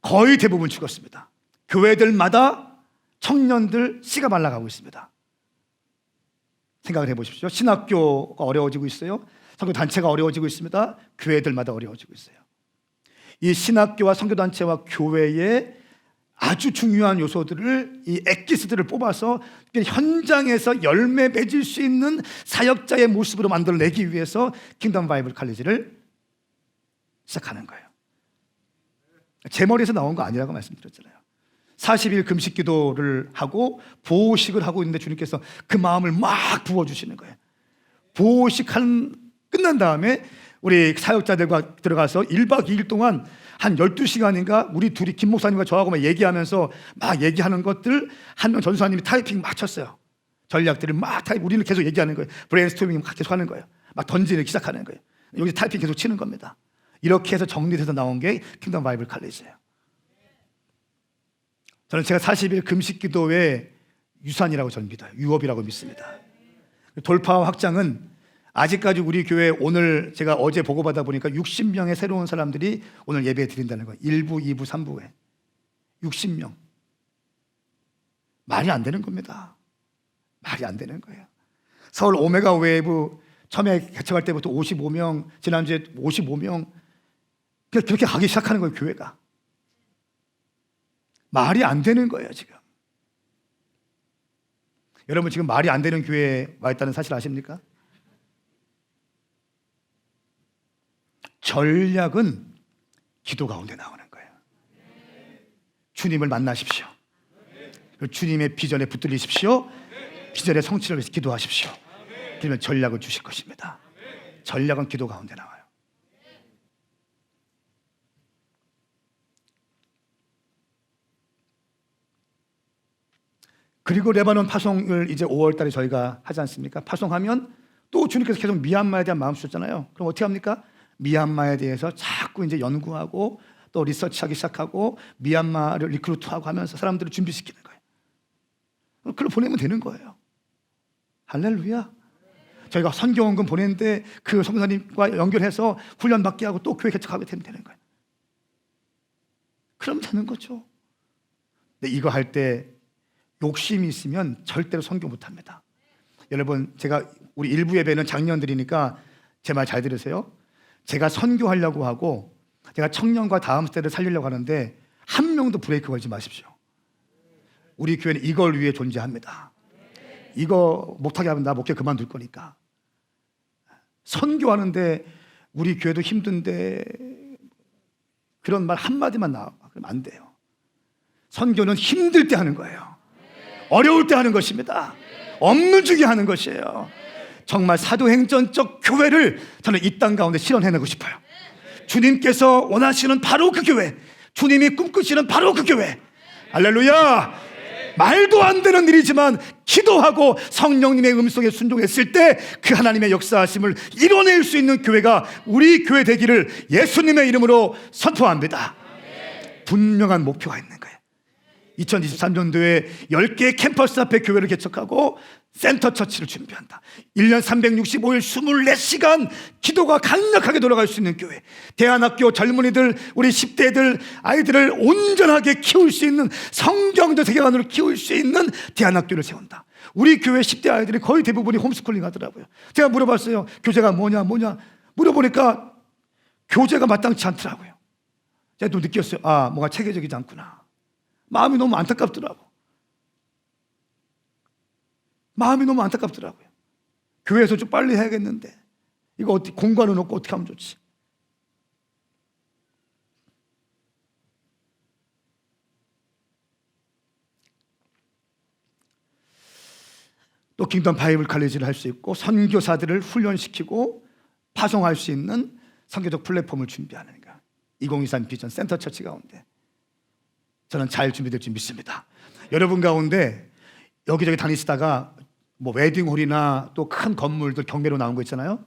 거의 대부분 죽었습니다. 교회들마다 청년들 씨가 말라가고 있습니다. 생각을 해보십시오. 신학교가 어려워지고 있어요. 선교단체가 어려워지고 있습니다. 교회들마다 어려워지고 있어요. 이 신학교와 선교단체와 교회의 아주 중요한 요소들을, 이 엑기스들을 뽑아서 현장에서 열매 맺을 수 있는 사역자의 모습으로 만들어내기 위해서 킹덤 바이블 칼리지를 시작하는 거예요. 제 머리에서 나온 거 아니라고 말씀드렸잖아요. 40일 금식 기도를 하고 보호식을 하고 있는데 주님께서 그 마음을 막 부어주시는 거예요. 보호식 끝난 다음에 우리 사역자들과 들어가서 1박 2일 동안 한 12시간인가 우리 둘이 김 목사님과 저하고 막 얘기하면서 막 얘기하는 것들, 한 명 전수사님이 타이핑 막 쳤어요. 전략들을 막 우리는 계속 얘기하는 거예요. 브레인스토밍 막 계속 하는 거예요. 막 던지기 시작하는 거예요. 여기 타이핑 계속 치는 겁니다. 이렇게 해서 정리돼서 나온 게 킹덤 바이블 칼리지예요. 저는 제가 40일 금식 기도의 유산이라고 저는 믿어요. 유업이라고 믿습니다. 돌파와 확장은 아직까지 우리 교회 오늘 제가 어제 보고받아 보니까 60명의 새로운 사람들이 오늘 예배 드린다는 거예요. 1부, 2부, 3부에 60명. 말이 안 되는 겁니다. 말이 안 되는 거예요. 서울 오메가 웨이브 처음에 개척할 때부터 55명, 지난주에 55명, 그렇게 가기 시작하는 거예요, 교회가. 말이 안 되는 거예요, 지금. 여러분 지금 말이 안 되는 교회에 와 있다는 사실 아십니까? 전략은 기도 가운데 나오는 거예요. 주님을 만나십시오. 주님의 비전에 붙들리십시오. 비전의 성취를 위해서 기도하십시오. 그러면 전략을 주실 것입니다. 전략은 기도 가운데 나와요. 그리고 레바논 파송을 이제 5월 달에 저희가 하지 않습니까? 파송하면 또 주님께서 계속 미얀마에 대한 마음 주셨잖아요. 그럼 어떻게 합니까? 미얀마에 대해서 자꾸 이제 연구하고 또 리서치하기 시작하고 미얀마를 리크루트하고 하면서 사람들을 준비시키는 거예요. 그걸 보내면 되는 거예요. 할렐루야. 저희가 선교원금 보냈는데 그 성사님과 연결해서 훈련받게 하고 또 교회 개척하게 되면 되는 거예요. 그럼 되는 거죠. 근데 이거 할 때 욕심이 있으면 절대로 선교 못합니다. 여러분 제가 우리 일부 예배는 작년들이니까 제 말 잘 들으세요. 제가 선교하려고 하고 제가 청년과 다음 세대를 살리려고 하는데 한 명도 브레이크 걸지 마십시오. 우리 교회는 이걸 위해 존재합니다. 이거 못하게 하면 나 목회 그만둘 거니까. 선교하는데 우리 교회도 힘든데 그런 말 한마디만 나와 그러면 안 돼요. 선교는 힘들 때 하는 거예요. 어려울 때 하는 것입니다. 없는 중에 하는 것이에요. 정말 사도행전적 교회를 저는 이 땅 가운데 실현해내고 싶어요. 주님께서 원하시는 바로 그 교회, 주님이 꿈꾸시는 바로 그 교회. 할렐루야. 말도 안 되는 일이지만 기도하고 성령님의 음성에 순종했을 때 그 하나님의 역사하심을 이뤄낼 수 있는 교회가 우리 교회 되기를 예수님의 이름으로 선포합니다. 분명한 목표가 있는 거예요. 2023년도에 10개의 캠퍼스 앞에 교회를 개척하고 센터 처치를 준비한다. 1년 365일 24시간 기도가 강력하게 돌아갈 수 있는 교회. 대안학교 젊은이들, 우리 10대들 아이들을 온전하게 키울 수 있는 성경적 세계관으로 키울 수 있는 대안학교를 세운다. 우리 교회 10대 아이들이 거의 대부분이 홈스쿨링 하더라고요. 제가 물어봤어요. 교재가 뭐냐 물어보니까 교재가 마땅치 않더라고요. 제가 또 느꼈어요. 아, 뭔가 체계적이지 않구나. 마음이 너무 안타깝더라고요. 교회에서 좀 빨리 해야겠는데 이거 어떻게 공간은 없고 어떻게 하면 좋지? 또 킹덤 바이블 칼리지를 할 수 있고 선교사들을 훈련시키고 파송할 수 있는 선교적 플랫폼을 준비하는 거야. 2023 비전 센터 처치 가운데 저는 잘 준비될 줄 믿습니다. 여러분 가운데 여기저기 다니시다가 뭐 웨딩홀이나 또 큰 건물들 경매로 나온 거 있잖아요.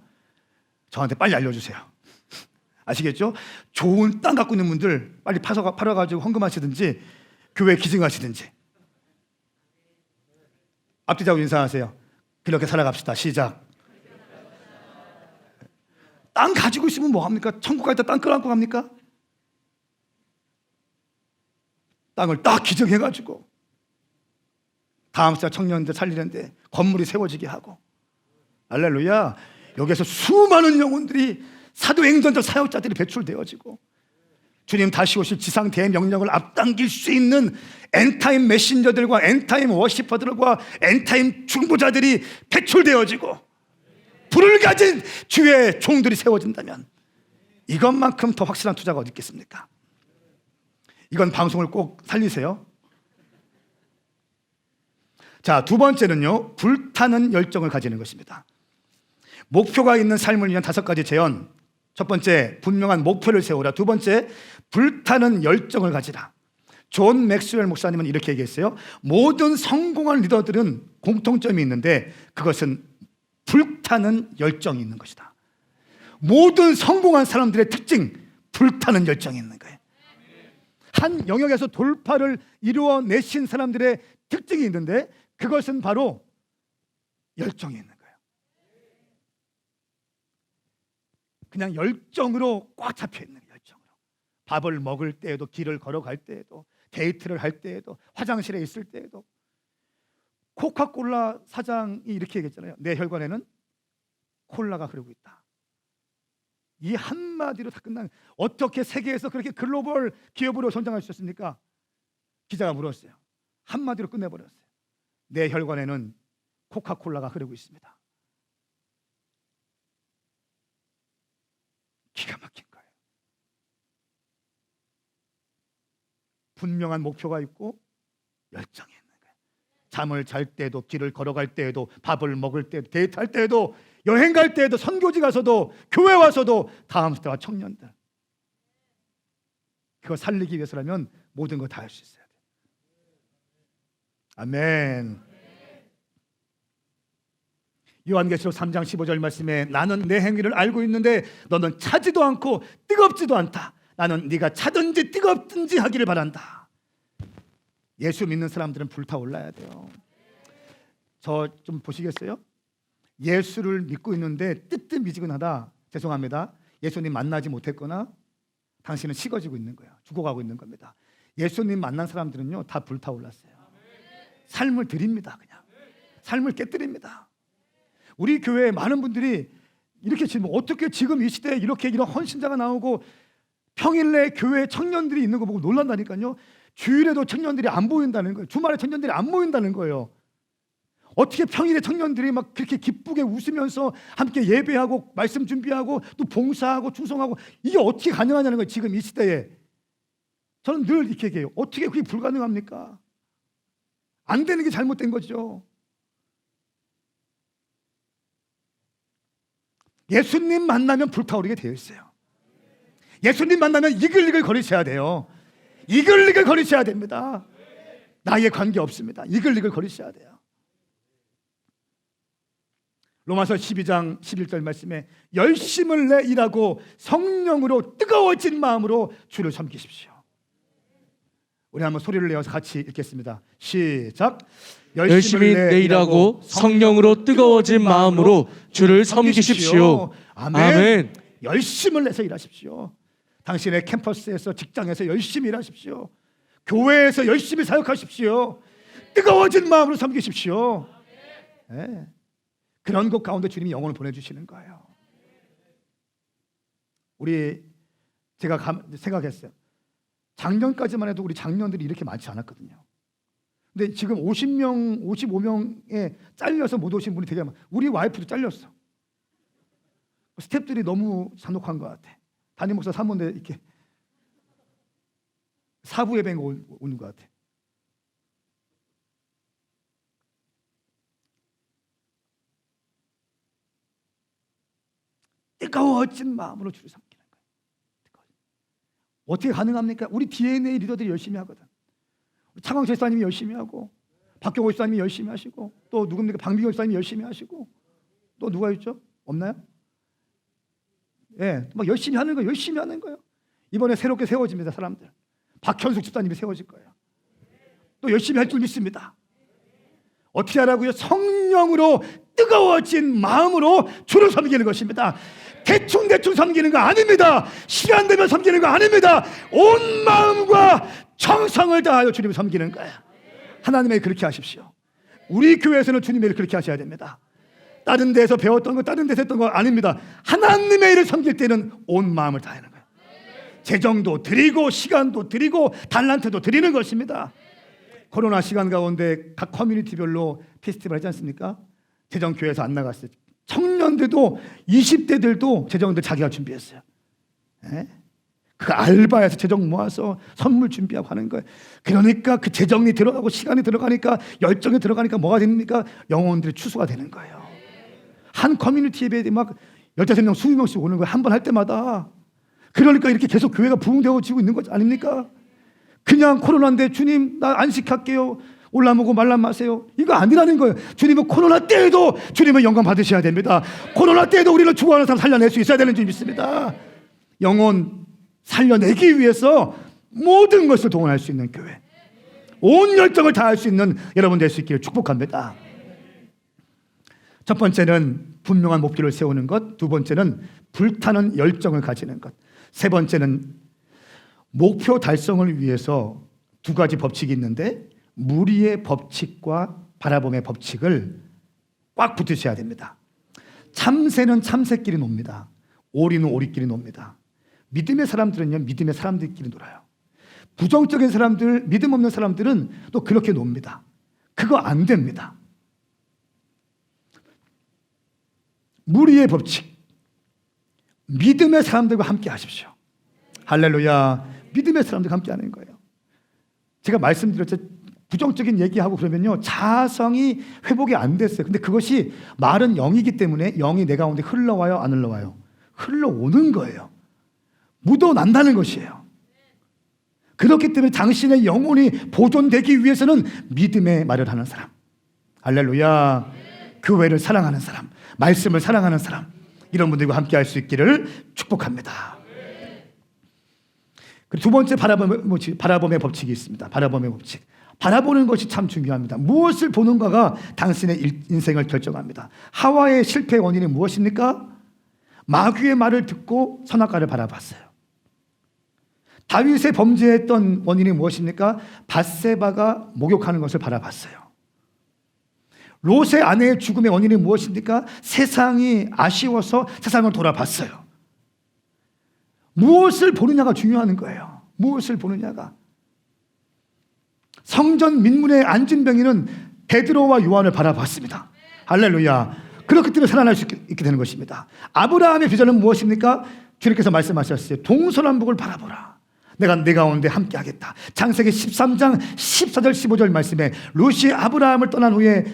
저한테 빨리 알려주세요. 아시겠죠? 좋은 땅 갖고 있는 분들 빨리 팔아가지고 헌금하시든지 교회 기증하시든지. 앞뒤자고 인사하세요. 그렇게 살아갑시다. 시작. 땅 가지고 있으면 뭐합니까? 천국 갈 때 땅 끌어안고 갑니까? 땅을 딱 기증해가지고 다음 세대 청년들 살리는데 건물이 세워지게 하고. 할렐루야. 여기에서 수많은 영혼들이 사도행전적 사역자들이 배출되어지고 주님 다시 오실 지상 대명령을 앞당길 수 있는 엔타임 메신저들과 엔타임 워시퍼들과 엔타임 중보자들이 배출되어지고 불을 가진 주의 종들이 세워진다면 이것만큼 더 확실한 투자가 어디 있겠습니까? 이건 방송을 꼭 살리세요. 자, 두 번째는요, 불타는 열정을 가지는 것입니다. 목표가 있는 삶을 위한 5가지 제언. 첫 번째, 분명한 목표를 세우라. 두 번째, 불타는 열정을 가지라. 존 맥스웰 목사님은 이렇게 얘기했어요. 모든 성공한 리더들은 공통점이 있는데 그것은 불타는 열정이 있는 것이다. 모든 성공한 사람들의 특징, 불타는 열정이 있는 거예요. 한 영역에서 돌파를 이루어내신 사람들의 특징이 있는데 그것은 바로 열정이 있는 거예요. 그냥 열정으로 꽉 잡혀 있는 거예요. 열정으로. 밥을 먹을 때에도, 길을 걸어갈 때에도, 데이트를 할 때에도, 화장실에 있을 때에도. 코카콜라 사장이 이렇게 얘기했잖아요. 내 혈관에는 콜라가 흐르고 있다. 이 한마디로 다 끝나는. 어떻게 세계에서 그렇게 글로벌 기업으로 성장할 수 있습니까? 기자가 물었어요. 한마디로 끝내버렸어요. 내 혈관에는 코카콜라가 흐르고 있습니다. 기가 막힌 거예요. 분명한 목표가 있고 열정이 있는 거예요. 잠을 잘 때도, 길을 걸어갈 때에도, 밥을 먹을 때도, 데이트할 때에도, 여행 갈 때에도, 선교지 가서도, 교회 와서도 다음 세대와 청년들, 그거 살리기 위해서라면 모든 거 다 할 수 있어야 돼요. 아멘. 요한계시록 3장 15절 말씀에 나는 내 행위를 알고 있는데 너는 차지도 않고 뜨겁지도 않다. 나는 네가 차든지 뜨겁든지 하기를 바란다. 예수 믿는 사람들은 불타올라야 돼요. 저 좀 보시겠어요? 예수를 믿고 있는데 뜨뜻미지근하다. 죄송합니다. 예수님 만나지 못했거나 당신은 식어지고 있는 거예요. 죽어가고 있는 겁니다. 예수님 만난 사람들은요 다 불타올랐어요. 삶을 드립니다. 그냥 삶을 깨뜨립니다. 우리 교회에 많은 분들이 이렇게 질문, 어떻게 지금 이 시대에 이렇게 이런 헌신자가 나오고 평일에 교회에 청년들이 있는 거 보고 놀란다니까요. 주일에도 청년들이 안 보인다는 거예요. 주말에 청년들이 안 보인다는 거예요. 어떻게 평일에 청년들이 막 그렇게 기쁘게 웃으면서 함께 예배하고 말씀 준비하고 또 봉사하고 충성하고, 이게 어떻게 가능하냐는 거예요. 지금 이 시대에. 저는 늘 이렇게 얘기해요. 어떻게 그게 불가능합니까? 안 되는 게 잘못된 거죠. 예수님 만나면 불타오르게 되어 있어요. 예수님 만나면 이글이글 거리셔야 돼요. 이글이글 거리셔야 됩니다. 나이에 관계 없습니다. 이글이글 거리셔야 돼요. 로마서 12장 11절 말씀에 열심을 내 일하고 성령으로 뜨거워진 마음으로 주를 섬기십시오. 우리 한번 소리를 내어서 같이 읽겠습니다. 시작. 열심히 내 일하고 성령으로 뜨거워진 마음으로 주를 섬기십시오. 아멘. 아멘. 열심을 내서 일하십시오. 당신의 캠퍼스에서, 직장에서 열심히 일하십시오. 교회에서 열심히 사역하십시오. 뜨거워진 마음으로 섬기십시오. 네. 그런 것 가운데 주님이 영혼을 보내주시는 거예요. 제가 생각했어요. 작년까지만 해도 우리 장년들이 이렇게 많지 않았거든요. 근데 지금 50명, 55명에 잘려서 못 오신 분이 되게 많아요. 우리 와이프도 잘렸어. 스태프들이 너무 잔혹한 것 같아. 담임 목사 사모인데 이렇게 사부 예배가 오는 것 같아. 뜨거워진 마음으로 주를 섬기는 거예요. 어떻게 가능합니까? 우리 DNA 리더들이 열심히 하거든. 차광 제사님이 열심히 하고, 박경호 집사님이 열심히 하시고, 또 누굽니까? 방비경 집사님이 열심히 하시고, 또 누가 있죠? 없나요? 예, 막 열심히 하는 거예요. 열심히 하는 거예요. 이번에 새롭게 세워집니다, 사람들. 박현숙 집사님이 세워질 거예요. 또 열심히 할 줄 믿습니다. 어떻게 하라고요? 성령으로 뜨거워진 마음으로 주를 섬기는 것입니다. 대충 섬기는 거 아닙니다. 시간 되면 섬기는 거 아닙니다. 온 마음과 정성을 다하여 주님을 섬기는 거예요. 하나님의 그렇게 하십시오. 우리 교회에서는 주님의 그렇게 하셔야 됩니다. 다른 데서 배웠던 거, 다른 데서 했던 거 아닙니다. 하나님의 일을 섬길 때는 온 마음을 다하는 거예요. 재정도 드리고 시간도 드리고 달란트도 드리는 것입니다. 코로나 시간 가운데 각 커뮤니티별로 페스티벌 하지 않습니까? 재정교회에서 안 나갔어요. 청년들도 20대들도 재정들 자기가 준비했어요. 예? 그 알바에서 재정 모아서 선물 준비하고 하는 거예요. 그러니까 그 재정이 들어가고 시간이 들어가니까 열정이 들어가니까 뭐가 됩니까? 영혼들이 추수가 되는 거예요. 한 커뮤니티 예배에 막 15명, 20명씩 오는 거예요. 한 번 할 때마다. 그러니까 이렇게 계속 교회가 부흥되어지고 있는 것 아닙니까? 그냥 코로나인데 주님 나 안식할게요. 올라오고 말라 마세요. 이거 아니라는 거예요. 주님은 코로나 때에도 주님은 영광 받으셔야 됩니다. 코로나 때에도 우리를 죽어가는 사람 살려낼 수 있어야 되는 줄 믿습니다. 영혼 살려내기 위해서 모든 것을 동원할 수 있는 교회, 온 열정을 다할 수 있는 여러분 될 수 있기를 축복합니다. 첫 번째는 분명한 목표를 세우는 것, 두 번째는 불타는 열정을 가지는 것, 세 번째는 목표 달성을 위해서 두 가지 법칙이 있는데 무리의 법칙과 바라봄의 법칙을 꽉 붙으셔야 됩니다. 참새는 참새끼리 놉니다. 오리는 오리끼리 놉니다. 믿음의 사람들은요, 믿음의 사람들끼리 놀아요. 부정적인 사람들, 믿음 없는 사람들은 또 그렇게 놉니다. 그거 안 됩니다. 무리의 법칙, 믿음의 사람들과 함께 하십시오. 할렐루야. 믿음의 사람들과 함께 하는 거예요. 제가 말씀드렸죠. 부정적인 얘기하고 그러면요, 자아성이 회복이 안 됐어요. 근데 그것이 말은 영이기 때문에 영이 내 가운데 흘러와요, 안 흘러와요? 흘러오는 거예요. 묻어난다는 것이에요. 그렇기 때문에 당신의 영혼이 보존되기 위해서는 믿음의 말을 하는 사람, 할렐루야, 교회를 사랑하는 사람, 말씀을 사랑하는 사람, 이런 분들과 함께 할 수 있기를 축복합니다. 그리고 두 번째 바라봄의 법칙이 있습니다. 바라봄의 법칙. 바라보는 것이 참 중요합니다. 무엇을 보는가가 당신의 인생을 결정합니다. 하와의 실패의 원인이 무엇입니까? 마귀의 말을 듣고 선악과를 바라봤어요. 다윗의 범죄했던 원인이 무엇입니까? 밧세바가 목욕하는 것을 바라봤어요. 롯의 아내의 죽음의 원인이 무엇입니까? 세상이 아쉬워서 세상을 돌아봤어요. 무엇을 보느냐가 중요한 거예요. 무엇을 보느냐가. 성전 민문의 안진병이는 베드로와 요한을 바라봤습니다. 할렐루야. 그렇기 때문에 살아날 수 있게 되는 것입니다. 아브라함의 비전은 무엇입니까? 주님께서 말씀하셨어요. 동서남북을 바라보라. 내가 내 가운데 함께 하겠다. 창세기 13장 14절 15절 말씀에 롯이 아브라함을 떠난 후에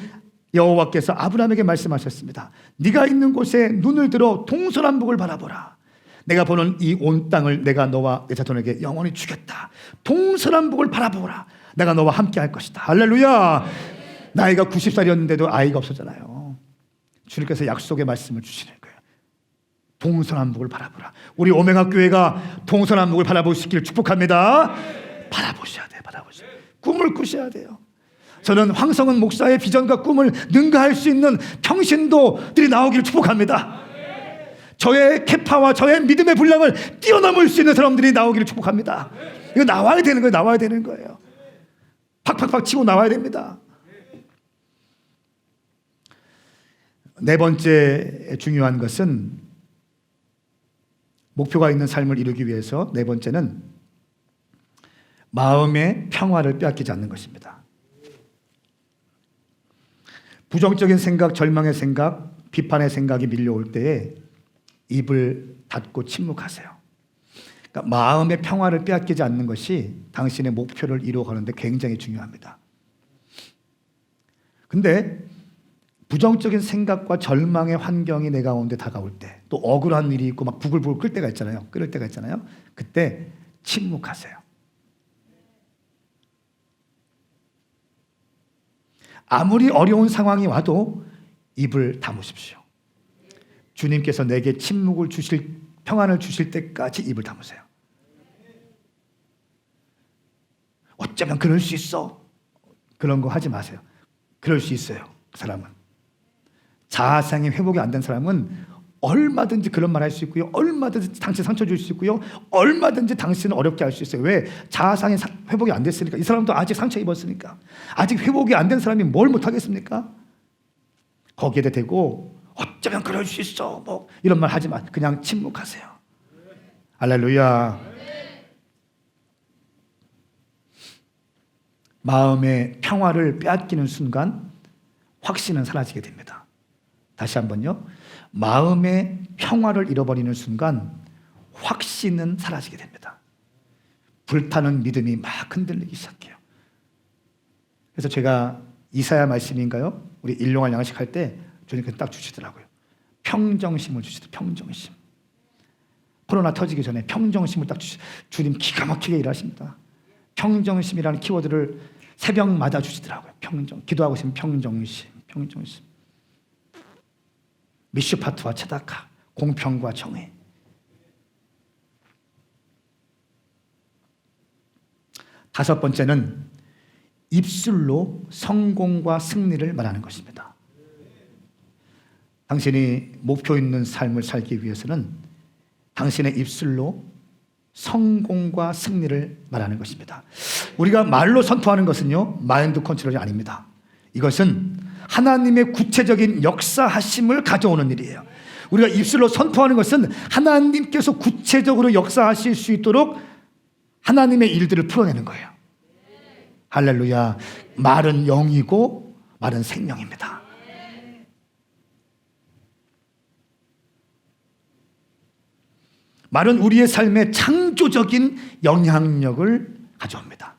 여호와께서 아브라함에게 말씀하셨습니다. 네가 있는 곳에 눈을 들어 동서남북을 바라보라. 내가 보는 이 온 땅을 내가 너와 내 자손에게 영원히 주겠다. 동서남북을 바라보라. 내가 너와 함께 할 것이다. 할렐루야. 나이가 90살이었는데도 아이가 없었잖아요. 주님께서 약속의 말씀을 주시는 거예요. 동서남북을 바라보라. 우리 오맹학 교회가 동서남북을 바라볼 수 있기를 축복합니다. 바라보셔야 돼요. 바라보셔야 돼요. 꿈을 꾸셔야 돼요. 저는 황성은 목사의 비전과 꿈을 능가할 수 있는 평신도들이 나오기를 축복합니다. 저의 캐파와 저의 믿음의 분량을 뛰어넘을 수 있는 사람들이 나오기를 축복합니다. 이거 나와야 되는 거예요. 나와야 되는 거예요. 팍팍팍 치고 나와야 됩니다. 네 번째 중요한 것은 목표가 있는 삶을 이루기 위해서 네 번째는 마음의 평화를 빼앗기지 않는 것입니다. 부정적인 생각, 절망의 생각, 비판의 생각이 밀려올 때에 입을 닫고 침묵하세요. 그러니까 마음의 평화를 빼앗기지 않는 것이 당신의 목표를 이루어가는데 굉장히 중요합니다. 근데 부정적인 생각과 절망의 환경이 내 가운데 다가올 때, 또 억울한 일이 있고 막 부글부글 끓을 때가 있잖아요. 그때 침묵하세요. 아무리 어려운 상황이 와도 입을 다무십시오. 주님께서 내게 침묵을 주실, 평안을 주실 때까지 입을 다무세요. 어쩌면 그럴 수 있어. 그런 거 하지 마세요. 그럴 수 있어요. 그 사람은. 자아상이 회복이 안 된 사람은 얼마든지 그런 말 할 수 있고요. 얼마든지 당신 상처 줄 수 있고요. 얼마든지 당신을 어렵게 할 수 있어요. 왜? 자아상이 회복이 안 됐으니까. 이 사람도 아직 상처 입었으니까. 아직 회복이 안 된 사람이 뭘 못하겠습니까? 거기에 대고 어쩌면 그럴 수 있어. 뭐 이런 말 하지 마. 그냥 침묵하세요. 할렐루야. 마음의 평화를 빼앗기는 순간 확신은 사라지게 됩니다. 다시 한번요. 마음의 평화를 잃어버리는 순간 확신은 사라지게 됩니다. 불타는 믿음이 막 흔들리기 시작해요. 그래서 제가 이사야 말씀인가요? 우리 일용할 양식할 때 주님께서 딱 주시더라고요. 평정심을 주시더라고요. 평정심. 코로나 터지기 전에 평정심을 딱 주님 기가 막히게 일하십니다. 평정심이라는 키워드를 새벽마다 주시더라고요. 기도하고 있으면 평정심. 미슈파트와 체다카, 공평과 정의. 다섯 번째는 입술로 성공과 승리를 말하는 것입니다. 당신이 목표 있는 삶을 살기 위해서는 당신의 입술로 성공과 승리를 말하는 것입니다. 우리가 말로 선포하는 것은요, 마인드 컨트롤이 아닙니다. 이것은 하나님의 구체적인 역사하심을 가져오는 일이에요. 우리가 입술로 선포하는 것은 하나님께서 구체적으로 역사하실 수 있도록 하나님의 일들을 풀어내는 거예요. 할렐루야. 말은 영이고 말은 생명입니다. 말은 우리의 삶에 창조적인 영향력을 가져옵니다.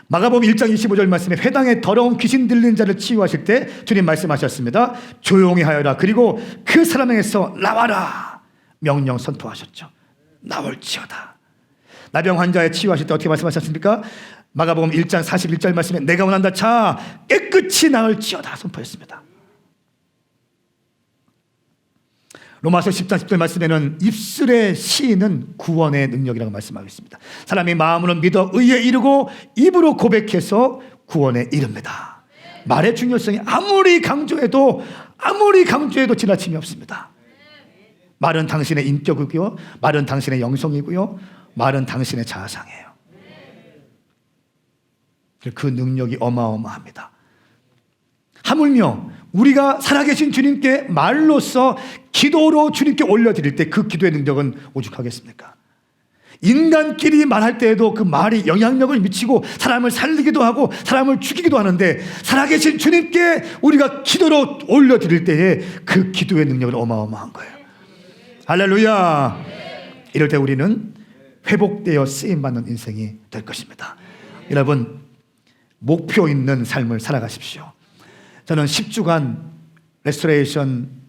마가복음 1장 25절 말씀에 회당에 더러운 귀신 들린 자를 치유하실 때 주님 말씀하셨습니다. 조용히 하여라. 그리고 그 사람에게서 나와라. 명령 선포하셨죠. 나올지어다. 나병 환자에 치유하실 때 어떻게 말씀하셨습니까? 마가복음 1장 41절 말씀에 내가 원한다. 자, 깨끗이 나을지어다 선포했습니다. 로마서 10장 10절 말씀에는 입술의 시인은 구원의 능력이라고 말씀하고 있습니다. 사람이 마음으로 믿어 의에 이르고 입으로 고백해서 구원에 이릅니다. 말의 중요성이 아무리 강조해도 지나침이 없습니다. 말은 당신의 인격이고요, 말은 당신의 영성이고요, 말은 당신의 자아상이에요. 그 능력이 어마어마합니다. 하물며 우리가 살아계신 주님께 말로써 기도로 주님께 올려드릴 때 그 기도의 능력은 오죽하겠습니까? 인간끼리 말할 때에도 그 말이 영향력을 미치고 사람을 살리기도 하고 사람을 죽이기도 하는데, 살아계신 주님께 우리가 기도로 올려드릴 때에 그 기도의 능력은 어마어마한 거예요. 할렐루야. 이럴 때 우리는 회복되어 쓰임받는 인생이 될 것입니다. 여러분, 목표 있는 삶을 살아가십시오. 저는 10주간 레스토레이션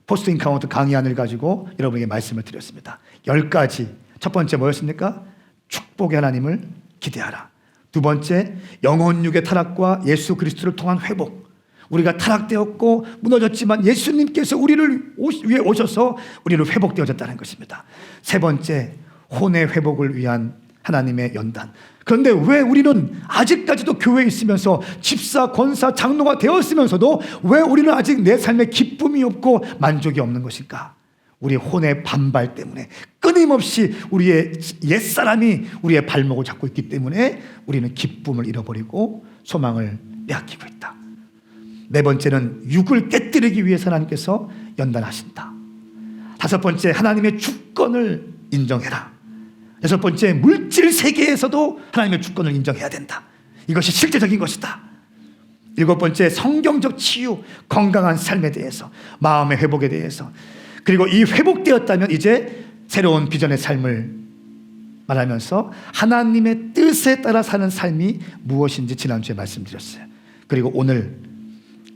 포스트 인카운트 강의안을 가지고 여러분에게 말씀을 드렸습니다. 10가지. 첫 번째 뭐였습니까? 축복의 하나님을 기대하라. 두 번째, 영혼육의 타락과 예수 그리스도를 통한 회복. 우리가 타락되었고 무너졌지만 예수님께서 우리를 위해 오셔서 우리를 회복되어졌다는 것입니다. 세 번째, 혼의 회복을 위한 하나님의 연단. 그런데 왜 우리는 아직까지도 교회에 있으면서 집사, 권사, 장로가 되었으면서도 왜 우리는 아직 내 삶에 기쁨이 없고 만족이 없는 것일까? 우리 혼의 반발 때문에, 끊임없이 우리의 옛사람이 우리의 발목을 잡고 있기 때문에 우리는 기쁨을 잃어버리고 소망을 빼앗기고 있다. 네 번째는 육을 깨뜨리기 위해서 하나님께서 연단하신다. 다섯 번째, 하나님의 주권을 인정해라. 여섯 번째, 물질 세계에서도 하나님의 주권을 인정해야 된다. 이것이 실제적인 것이다. 일곱 번째, 성경적 치유, 건강한 삶에 대해서, 마음의 회복에 대해서. 그리고 이 회복되었다면 이제 새로운 비전의 삶을 말하면서 하나님의 뜻에 따라 사는 삶이 무엇인지 지난주에 말씀드렸어요. 그리고 오늘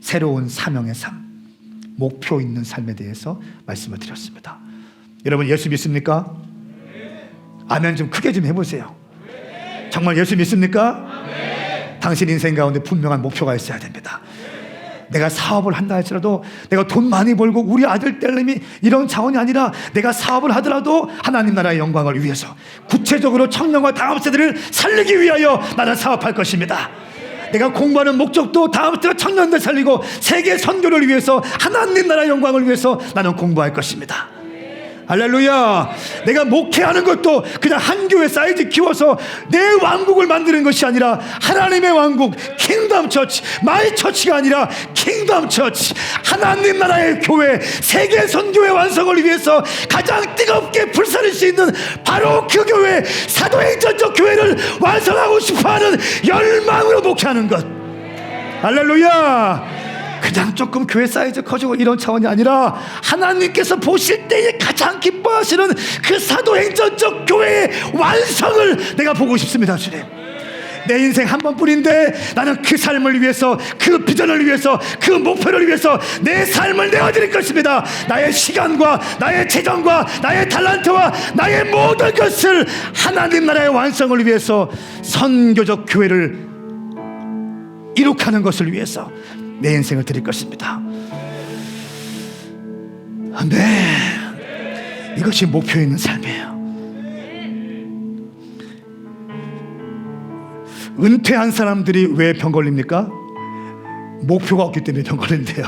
새로운 사명의 삶, 목표 있는 삶에 대해서 말씀을 드렸습니다. 여러분, 예수 믿습니까? 아멘 좀 크게 좀 해보세요. 정말 예수 믿습니까? 당신 인생 가운데 분명한 목표가 있어야 됩니다. 내가 사업을 한다 할지라도, 내가 돈 많이 벌고 우리 아들 딸님이 이런 차원이 아니라, 내가 사업을 하더라도 하나님 나라의 영광을 위해서 구체적으로 청년과 다음 세대를 살리기 위하여 나는 사업할 것입니다. 내가 공부하는 목적도 다음 세대 청년들 살리고 세계 선교를 위해서, 하나님 나라의 영광을 위해서 나는 공부할 것입니다. 할렐루야. 내가 목회하는 것도 그냥 한 교회 사이즈 키워서 내 왕국을 만드는 것이 아니라 하나님의 왕국, 킹덤 처치, 마이 처치가 아니라 킹덤 처치, 하나님 나라의 교회, 세계 선교의 완성을 위해서 가장 뜨겁게 불사를 수 있는 바로 그 교회, 사도행전적 교회를 완성하고 싶어하는 열망으로 목회하는 것. 할렐루야. 그냥 조금 교회 사이즈 커지고 이런 차원이 아니라 하나님께서 보실 때에 가장 기뻐하시는 그 사도행전적 교회의 완성을 내가 보고 싶습니다. 주님, 내 인생 한 번뿐인데 나는 그 삶을 위해서, 그 비전을 위해서, 그 목표를 위해서 내 삶을 내어드릴 것입니다. 나의 시간과 나의 재정과 나의 탤런트와 나의 모든 것을 하나님 나라의 완성을 위해서, 선교적 교회를 이룩하는 것을 위해서 내 인생을 드릴 것입니다. 아멘. 이것이 목표 있는 삶이에요. 은퇴한 사람들이 왜 병 걸립니까? 목표가 없기 때문에 이런 거는데요.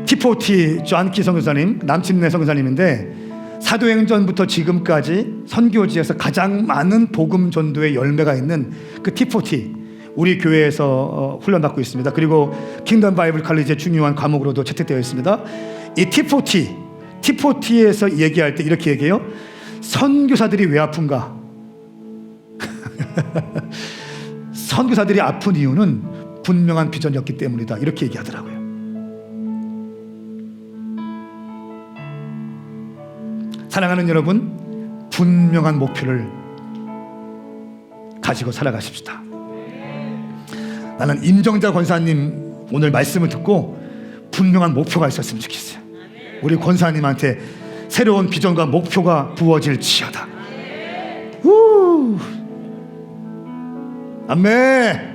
T40 존키 선교사님, 남침내 선교사님인데 사도행전부터 지금까지 선교지에서 가장 많은 복음 전도의 열매가 있는 그 T40 우리 교회에서 훈련받고 있습니다. 그리고 킹덤 바이블 칼리지의 중요한 과목으로도 채택되어 있습니다. 이 T40에서 얘기할 때 이렇게 얘기해요. 선교사들이 왜 아픈가? 선교사들이 아픈 이유는 분명한 비전이었기 때문이다. 이렇게 얘기하더라고요. 사랑하는 여러분, 분명한 목표를 가지고 살아가십시다. 나는 임정자 권사님 오늘 말씀을 듣고 분명한 목표가 있었으면 좋겠어요. 우리 권사님한테 새로운 비전과 목표가 부어질지어다. 아멘.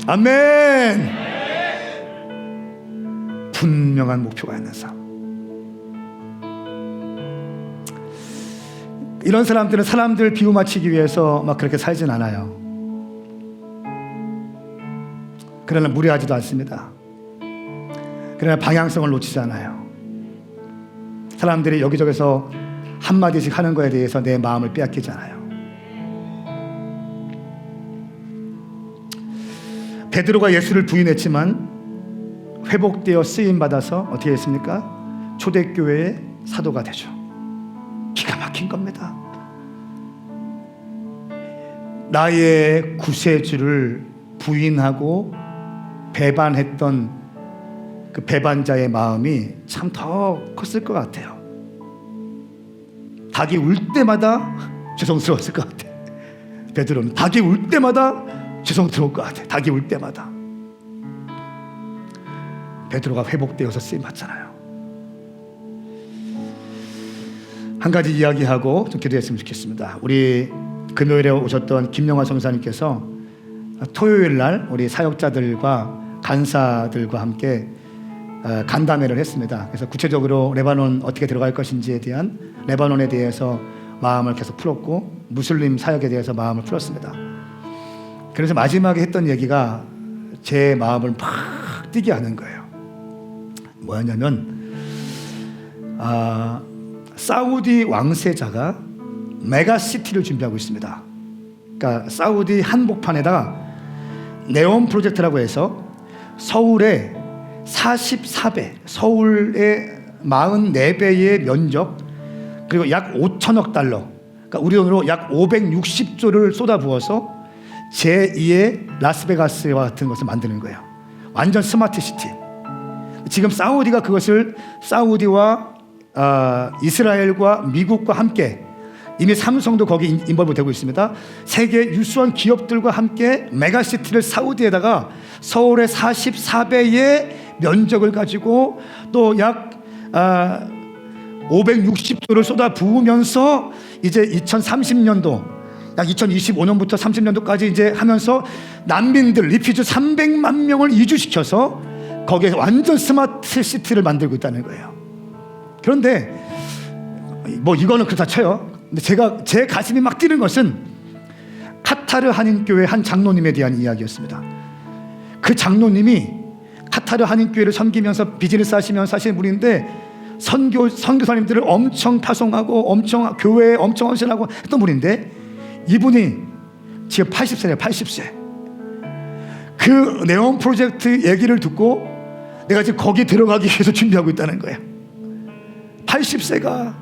아멘. 분명한 목표가 있는 삶. 이런 사람들은 사람들 비유 맞추기 위해서 막 그렇게 살진 않아요. 그러나 무리하지도 않습니다. 그러나 방향성을 놓치지 않아요. 사람들이 여기저기서 한마디씩 하는 거에 대해서 내 마음을 빼앗기지 않아요. 베드로가 예수를 부인했지만 회복되어 쓰임받아서 어떻게 했습니까? 초대교회의 사도가 되죠. 기가 막힌 겁니다. 나의 구세주를 부인하고 배반했던 그 배반자의 마음이 참 더 컸을 것 같아요. 닭이 울 때마다 죄송스러웠을 것 같아요. 베드로는 닭이 울 때마다 죄송스러울 것 같아요. 닭이 울 때마다. 베드로가 회복되어서 쓰임받잖아요. 한 가지 이야기하고 좀 기도했으면 좋겠습니다. 우리 금요일에 오셨던 김영화 성사님께서 토요일 날 우리 사역자들과 간사들과 함께 간담회를 했습니다. 그래서 구체적으로 레바논 어떻게 들어갈 것인지에 대한 레바논에 대해서 마음을 계속 풀었고 무슬림 사역에 대해서 마음을 풀었습니다. 그래서 마지막에 했던 얘기가 제 마음을 막 뛰게 하는 거예요. 뭐였냐면 사우디 왕세자가 메가시티를 준비하고 있습니다. 그러니까 사우디 한복판에다가 네온 프로젝트라고 해서 서울의 44배, 서울의 44배의 면적 그리고 약 5천억 달러, 그러니까 우리 돈으로 약 560조를 쏟아부어서 제2의 라스베가스와 같은 것을 만드는 거예요. 완전 스마트 시티. 지금 사우디가 그것을 사우디와 이스라엘과 미국과 함께 이미 삼성도 거기 인벌브 되고 있습니다. 세계 유수한 기업들과 함께 메가시티를 사우디에다가 서울의 44배의 면적을 가지고 또 약 560조를 쏟아 부으면서 이제 2030년도 약 2025년부터 30년도까지 이제 하면서 난민들 리피즈 300만 명을 이주시켜서 거기에 완전 스마트 시티를 만들고 있다는 거예요. 그런데 뭐 이거는 그렇다 쳐요. 근데 제 가슴이 막 뛰는 것은 카타르 한인교회 한 장로님에 대한 이야기였습니다. 그 장로님이 카타르 한인교회를 섬기면서 비즈니스 하시면서 하시는 분인데 선교사님들을 엄청 파송하고 엄청 교회에 엄청 헌신하고 했던 분인데 이분이 지금 80세네요. 80세. 그 네온 프로젝트 얘기를 듣고 내가 지금 거기 들어가기 위해서 준비하고 있다는 거예요. 80세가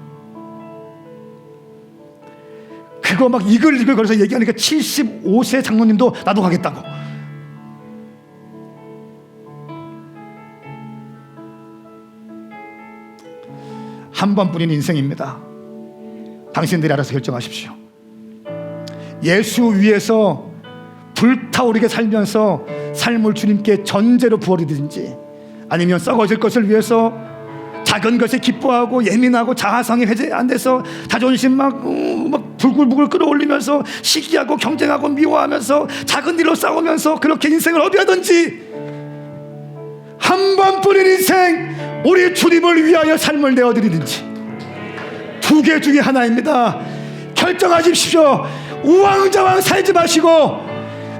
그거 막 이글이글 거려서 얘기하니까 75세 장로님도 나도 가겠다고. 한 번뿐인 인생입니다. 당신들이 알아서 결정하십시오. 예수 위에서 불타오르게 살면서 삶을 주님께 전제로 부어리든지 아니면 썩어질 것을 위해서 작은 것에 기뻐하고 예민하고 자아성이 회제 안 돼서 자존심 막 불글불글 끌어올리면서 시기하고 경쟁하고 미워하면서 작은 일로 싸우면서 그렇게 인생을 어비하든지 한 번뿐인 인생 우리 주님을 위하여 삶을 내어드리든지 두 개 중에 하나입니다. 결정하십시오. 우왕좌왕 살지 마시고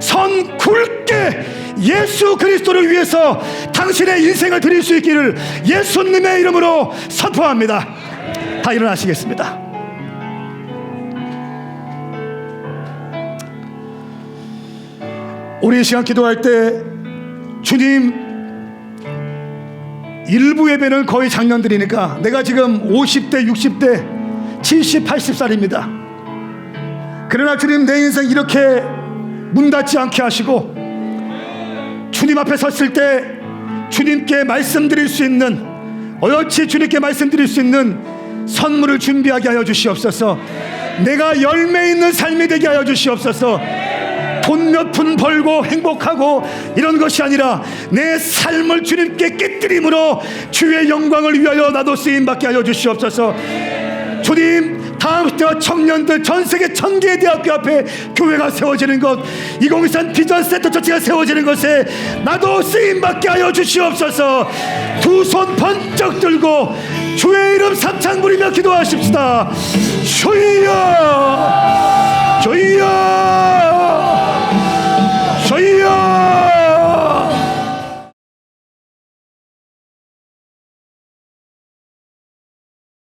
선 굵게 예수 그리스도를 위해서 당신의 인생을 드릴 수 있기를 예수님의 이름으로 선포합니다. 다 일어나시겠습니다. 우리 이 시간 기도할 때 주님, 일부 예배는 거의 작년들이니까 내가 지금 50대 60대 70, 80살입니다. 그러나 주님, 내 인생 이렇게 문 닫지 않게 하시고 주님 앞에 섰을 때 주님께 말씀드릴 수 있는, 어여치 주님께 말씀드릴 수 있는 선물을 준비하게 하여 주시옵소서. 내가 열매 있는 삶이 되게 하여 주시옵소서. 돈 몇 푼 벌고 행복하고 이런 것이 아니라 내 삶을 주님께 깨뜨림으로 주의 영광을 위하여 나도 쓰임받게 하여 주시옵소서. 주님, 다음 때와 청년들 전세계 1000개의 대학교 앞에 교회가 세워지는 것, 2023 비전센터 처치가 세워지는 것에 나도 쓰임받게 하여 주시옵소서. 두 손 번쩍 들고 주의 이름 삼창 부리며 기도하십시다. 주여, 주여.